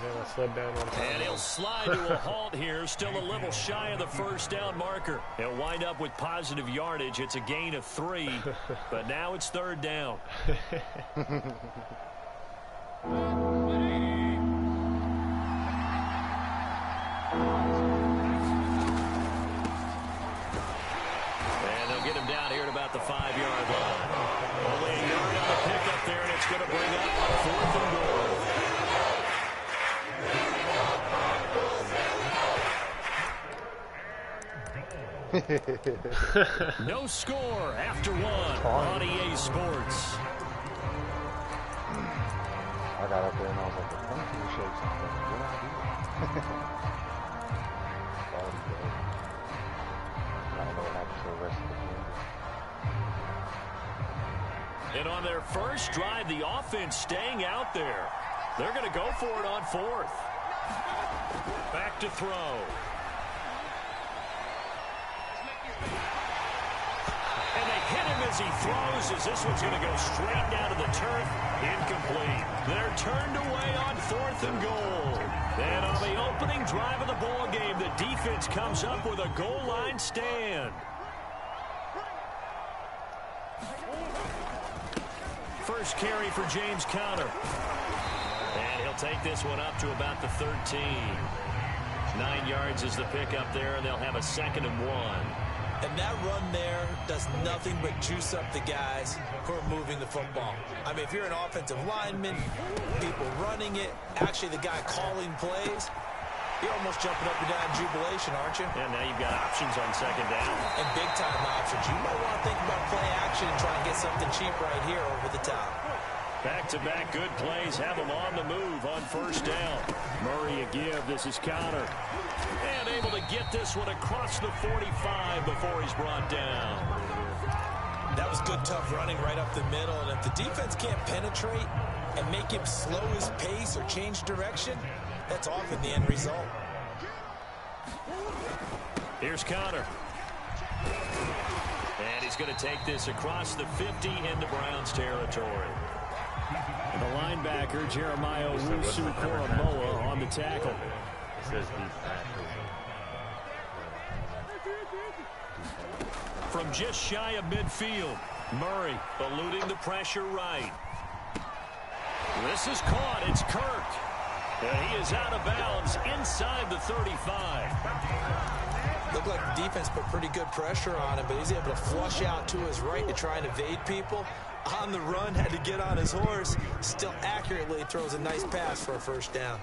Yeah, that's slow down on time. And he'll slide to a halt here, still a little shy of the first down marker. He'll wind up with positive yardage. It's a gain of 3, but now it's 3rd down. And they'll get him down here at about the 5-yard line. Only a yard on the pickup there, and it's going to bring up 4th and goal. No score after 1 on EA Sports. I got up there and I was like, the pumpkin shakes. I was like, good idea. I don't know what happened to the rest of the game. And on their first drive, the offense staying out there. They're going to go for it on 4th. Back to throw. And they hit him as he throws, as this one's going to go straight down to the turf. Incomplete. They're turned away on 4th and goal. And on the opening drive of the ball game, the defense comes up with a goal line stand. First carry for James Conner. And he'll take this one up to about the 13. 9 yards is the pickup there, and they'll have a 2nd and 1. And that run there does nothing but juice up the guys who are moving the football. I mean, if you're an offensive lineman, people running it, actually the guy calling plays, you're almost jumping up and down in jubilation, aren't you? And now you've got options on 2nd down. And big-time options. You might want to think about play action and try and get something cheap right here over the top. Back-to-back good plays have them on the move on 1st down. Murray a give. This is Conner. And able to get this one across the 45 before he's brought down. That was good, tough running right up the middle. And if the defense can't penetrate and make him slow his pace or change direction, that's often the end result. Here's Conner. And he's going to take this across the 50 into Browns territory. And the linebacker, Jeremiah Owusu-Koramoah, on the tackle. It says From just shy of midfield, Murray eluding the pressure right. This is caught. It's Kirk. And he is out of bounds inside the 35. Looked like the defense put pretty good pressure on him, but he's able to flush out to his right to try and evade people. On the run, had to get on his horse. Still accurately throws a nice pass for a 1st down.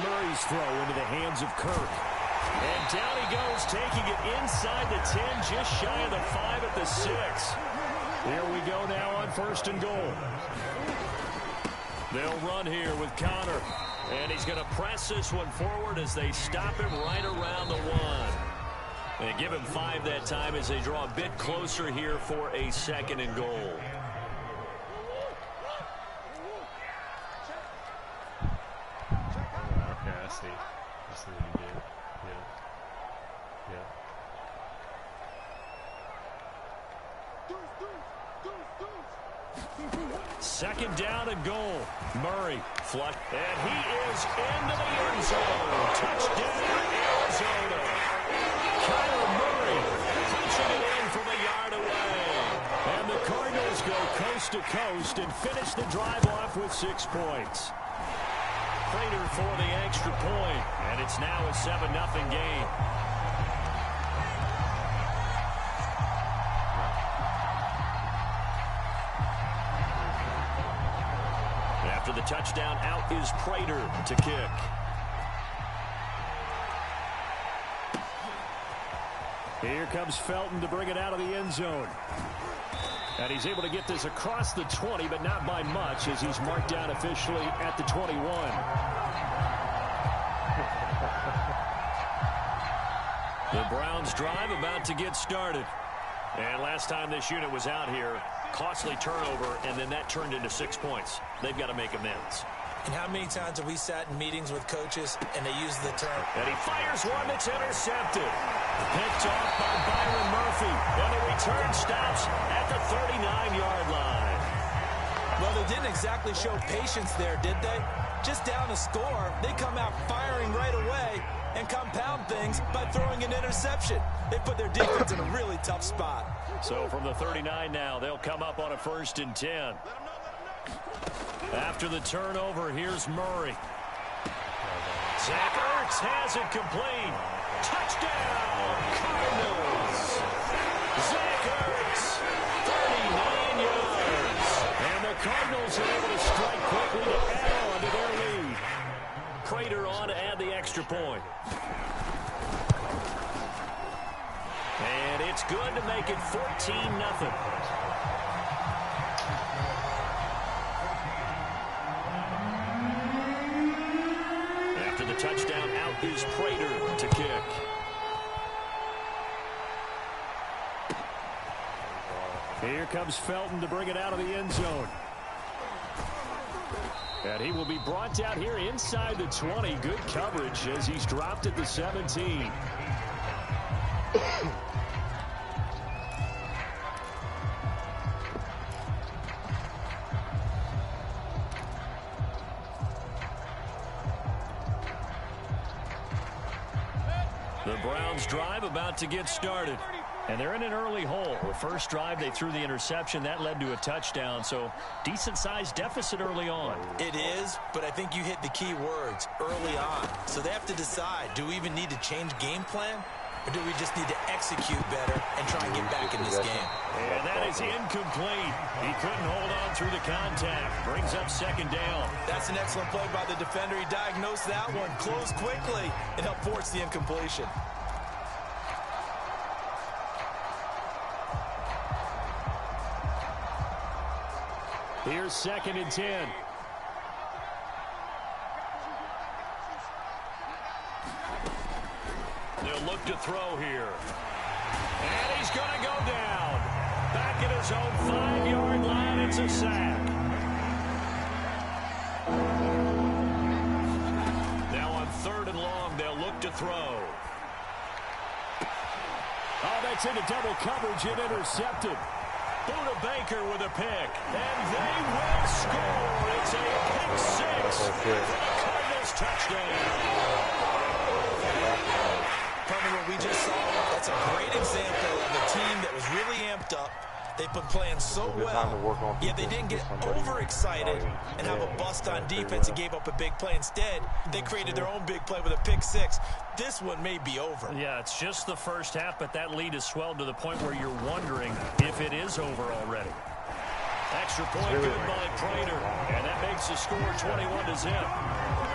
Murray's throw into the hands of Kirk. And down he goes, taking it inside the 10, just shy of the 5 at the 6. Here we go now on 1st and goal. They'll run here with Conner. And he's going to press this one forward as they stop him right around the 1. They give him 5 that time as they draw a bit closer here for a 2nd and goal. Okay, I see. I see what he did. Yeah. 2nd down and goal. Murray flush. And he is into the end zone. Touchdown, Arizona. Kyler Murray punching it in from a yard away. And the Cardinals go coast to coast and finish the drive off with 6 points. Prater for the extra point, and it's now a 7-0 game. After the touchdown, out is Prater to kick. Here comes Felton to bring it out of the end zone. And he's able to get this across the 20, but not by much, as he's marked down officially at the 21. The Browns drive about to get started. And last time this unit was out here, costly turnover, and then that turned into 6 points. They've got to make amends. And how many times have we sat in meetings with coaches and they use the term? And he fires one that's intercepted. Picked off by Byron Murphy. And the return stops at the 39-yard line. Well, they didn't exactly show patience there, did they? Just down a score, they come out firing right away and compound things by throwing an interception. They put their defense in a really tough spot. So from the 39 now, they'll come up on a 1st and 10. After the turnover, here's Murray. Zach Ertz has it complete. Touchdown, Cardinals. Zach Ertz, 39 yards. And the Cardinals are able to strike quickly to add on to their lead. Prater on to add the extra point. And it's good to make it 14-0. After the touchdown, out is Prater to kick. Here comes Felton to bring it out of the end zone. And he will be brought down here inside the 20. Good coverage as he's dropped at the 17. The Browns drive about to get started. And they're in an early hole. The first drive, they threw the interception. That led to a touchdown. So decent-sized deficit early on. It is, but I think you hit the key words, early on. So they have to decide, do we even need to change game plan? Or do we just need to execute better and try and get back in this game? And that is incomplete. He couldn't hold on through the contact. Brings up 2nd down. That's an excellent play by the defender. He diagnosed that one, closed quickly, and helped force the incompletion. Here's 2nd and 10. They'll look to throw here. And he's going to go down. Back at his own 5-yard line. It's a sack. Now on 3rd and long, they'll look to throw. Oh, that's into double coverage and intercepted. Buda Baker with a pick, and they will score. It's a pick 6 for the Cardinals touchdown. From what we just saw, that's a great example of a team that was really amped up. They've been playing so well, yet they didn't get overexcited and have a bust on defense and gave up a big play. Instead, they created their own big play with a pick 6. This one may be over. Yeah, it's just the first half, but that lead has swelled to the point where you're wondering if it is over already. Extra point good by Prater, and that makes the score 21-0.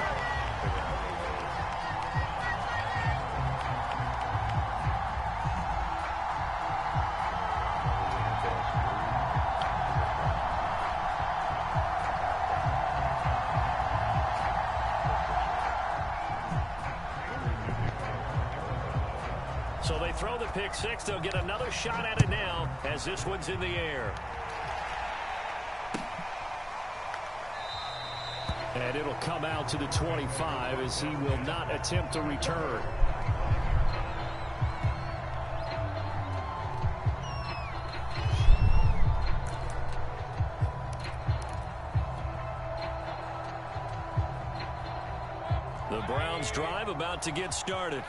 So they throw the pick 6. They'll get another shot at it now as this one's in the air. And it'll come out to the 25 as he will not attempt to return. The Browns drive about to get started.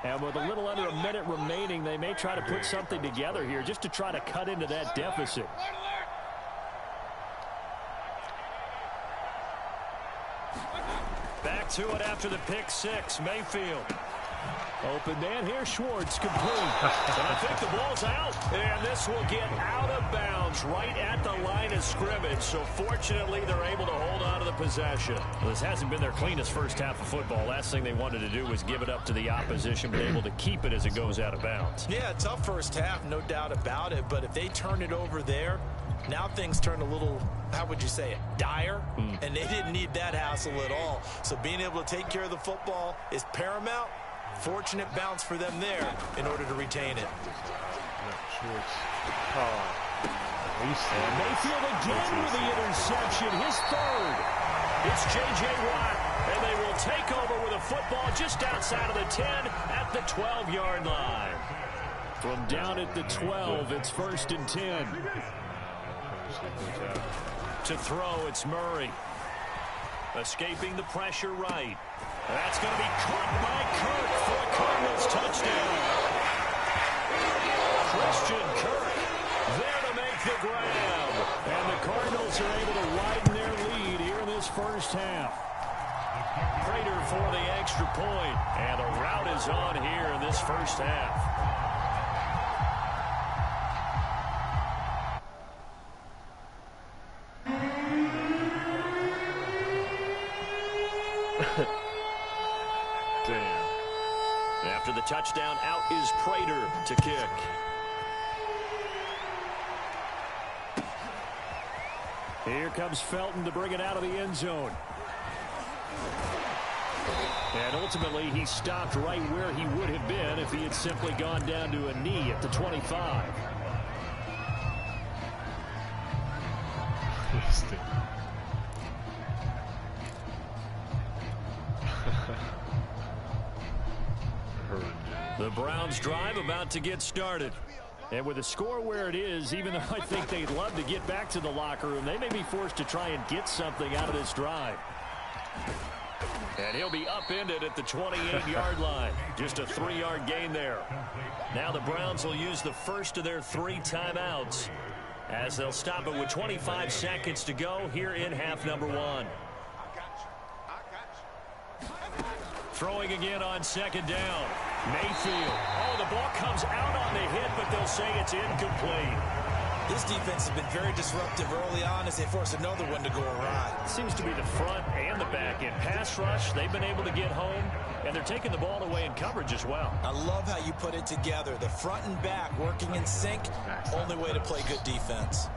And with a little under a minute remaining, they may try to put something together here just to try to cut into that deficit. Back to it after the pick 6, Mayfield. Open man here, Schwartz, complete. And I think the ball's out. And this will get out of bounds right at the line of scrimmage. So fortunately, they're able to hold on to the possession. Well, this hasn't been their cleanest first half of football. Last thing they wanted to do was give it up to the opposition, but able to keep it as it goes out of bounds. Yeah, tough first half, no doubt about it. But if they turn it over there, now things turn a little, how would you say it, dire? And they didn't need that hassle at all. So being able to take care of the football is paramount. Fortunate bounce for them there in order to retain it. And Mayfield again with the interception, his 3rd. It's J.J. Watt, and they will take over with a football just outside of the 10 at the 12-yard line. From down at the 12, it's 1st and 10. To throw, it's Murray. Escaping the pressure right. That's going to be caught by Kirk for a Cardinals touchdown. Christian Kirk there to make the grab. And the Cardinals are able to widen their lead here in this first half. Prater for the extra point. And the rout is on here in this first half. Damn. After the touchdown, out is Prater to kick. Here comes Felton to bring it out of the end zone. And ultimately, he stopped right where he would have been if he had simply gone down to a knee at the 25. The Browns drive about to get started. And with the score where it is, even though I think they'd love to get back to the locker room, they may be forced to try and get something out of this drive. And he'll be upended at the 28-yard line. Just a 3-yard gain there. Now the Browns will use the first of their 3 timeouts as they'll stop it with 25 seconds to go here in half number 1. Throwing again on second down. Mayfield. Oh, the ball comes out on the hit, but they'll say it's incomplete. This defense has been very disruptive early on as they force another one to go awry. Seems to be the front and the back end. Pass rush, they've been able to get home, and they're taking the ball away in coverage as well. I love how you put it together. The front and back working in sync. Only way to play good defense.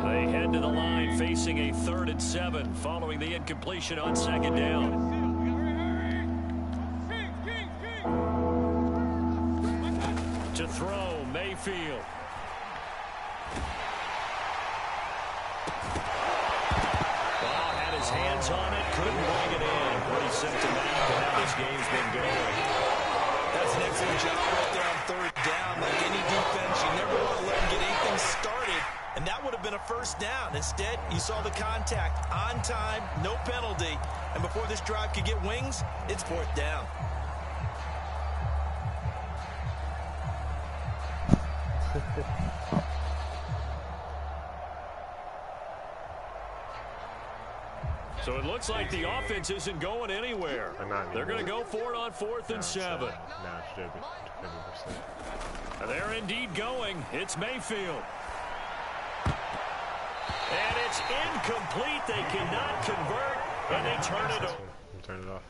They head to the line facing a 3rd and 7 following the incompletion on second down. To throw, Mayfield. Ball had his hands on it, couldn't bring it in. Pretty symptomatic of how this game's been going. That's an excellent job right there on 3rd down. Like any defense, you never want to let them get anything started. And that would have been a first down. Instead, you saw the contact on time, no penalty. And before this drive could get wings, it's 4th down. So it looks like the offense isn't going anywhere. They're going to go for it on 4th and 7. They're indeed going. It's Mayfield. And it's incomplete. They cannot convert, and they turn it over. Turn it off.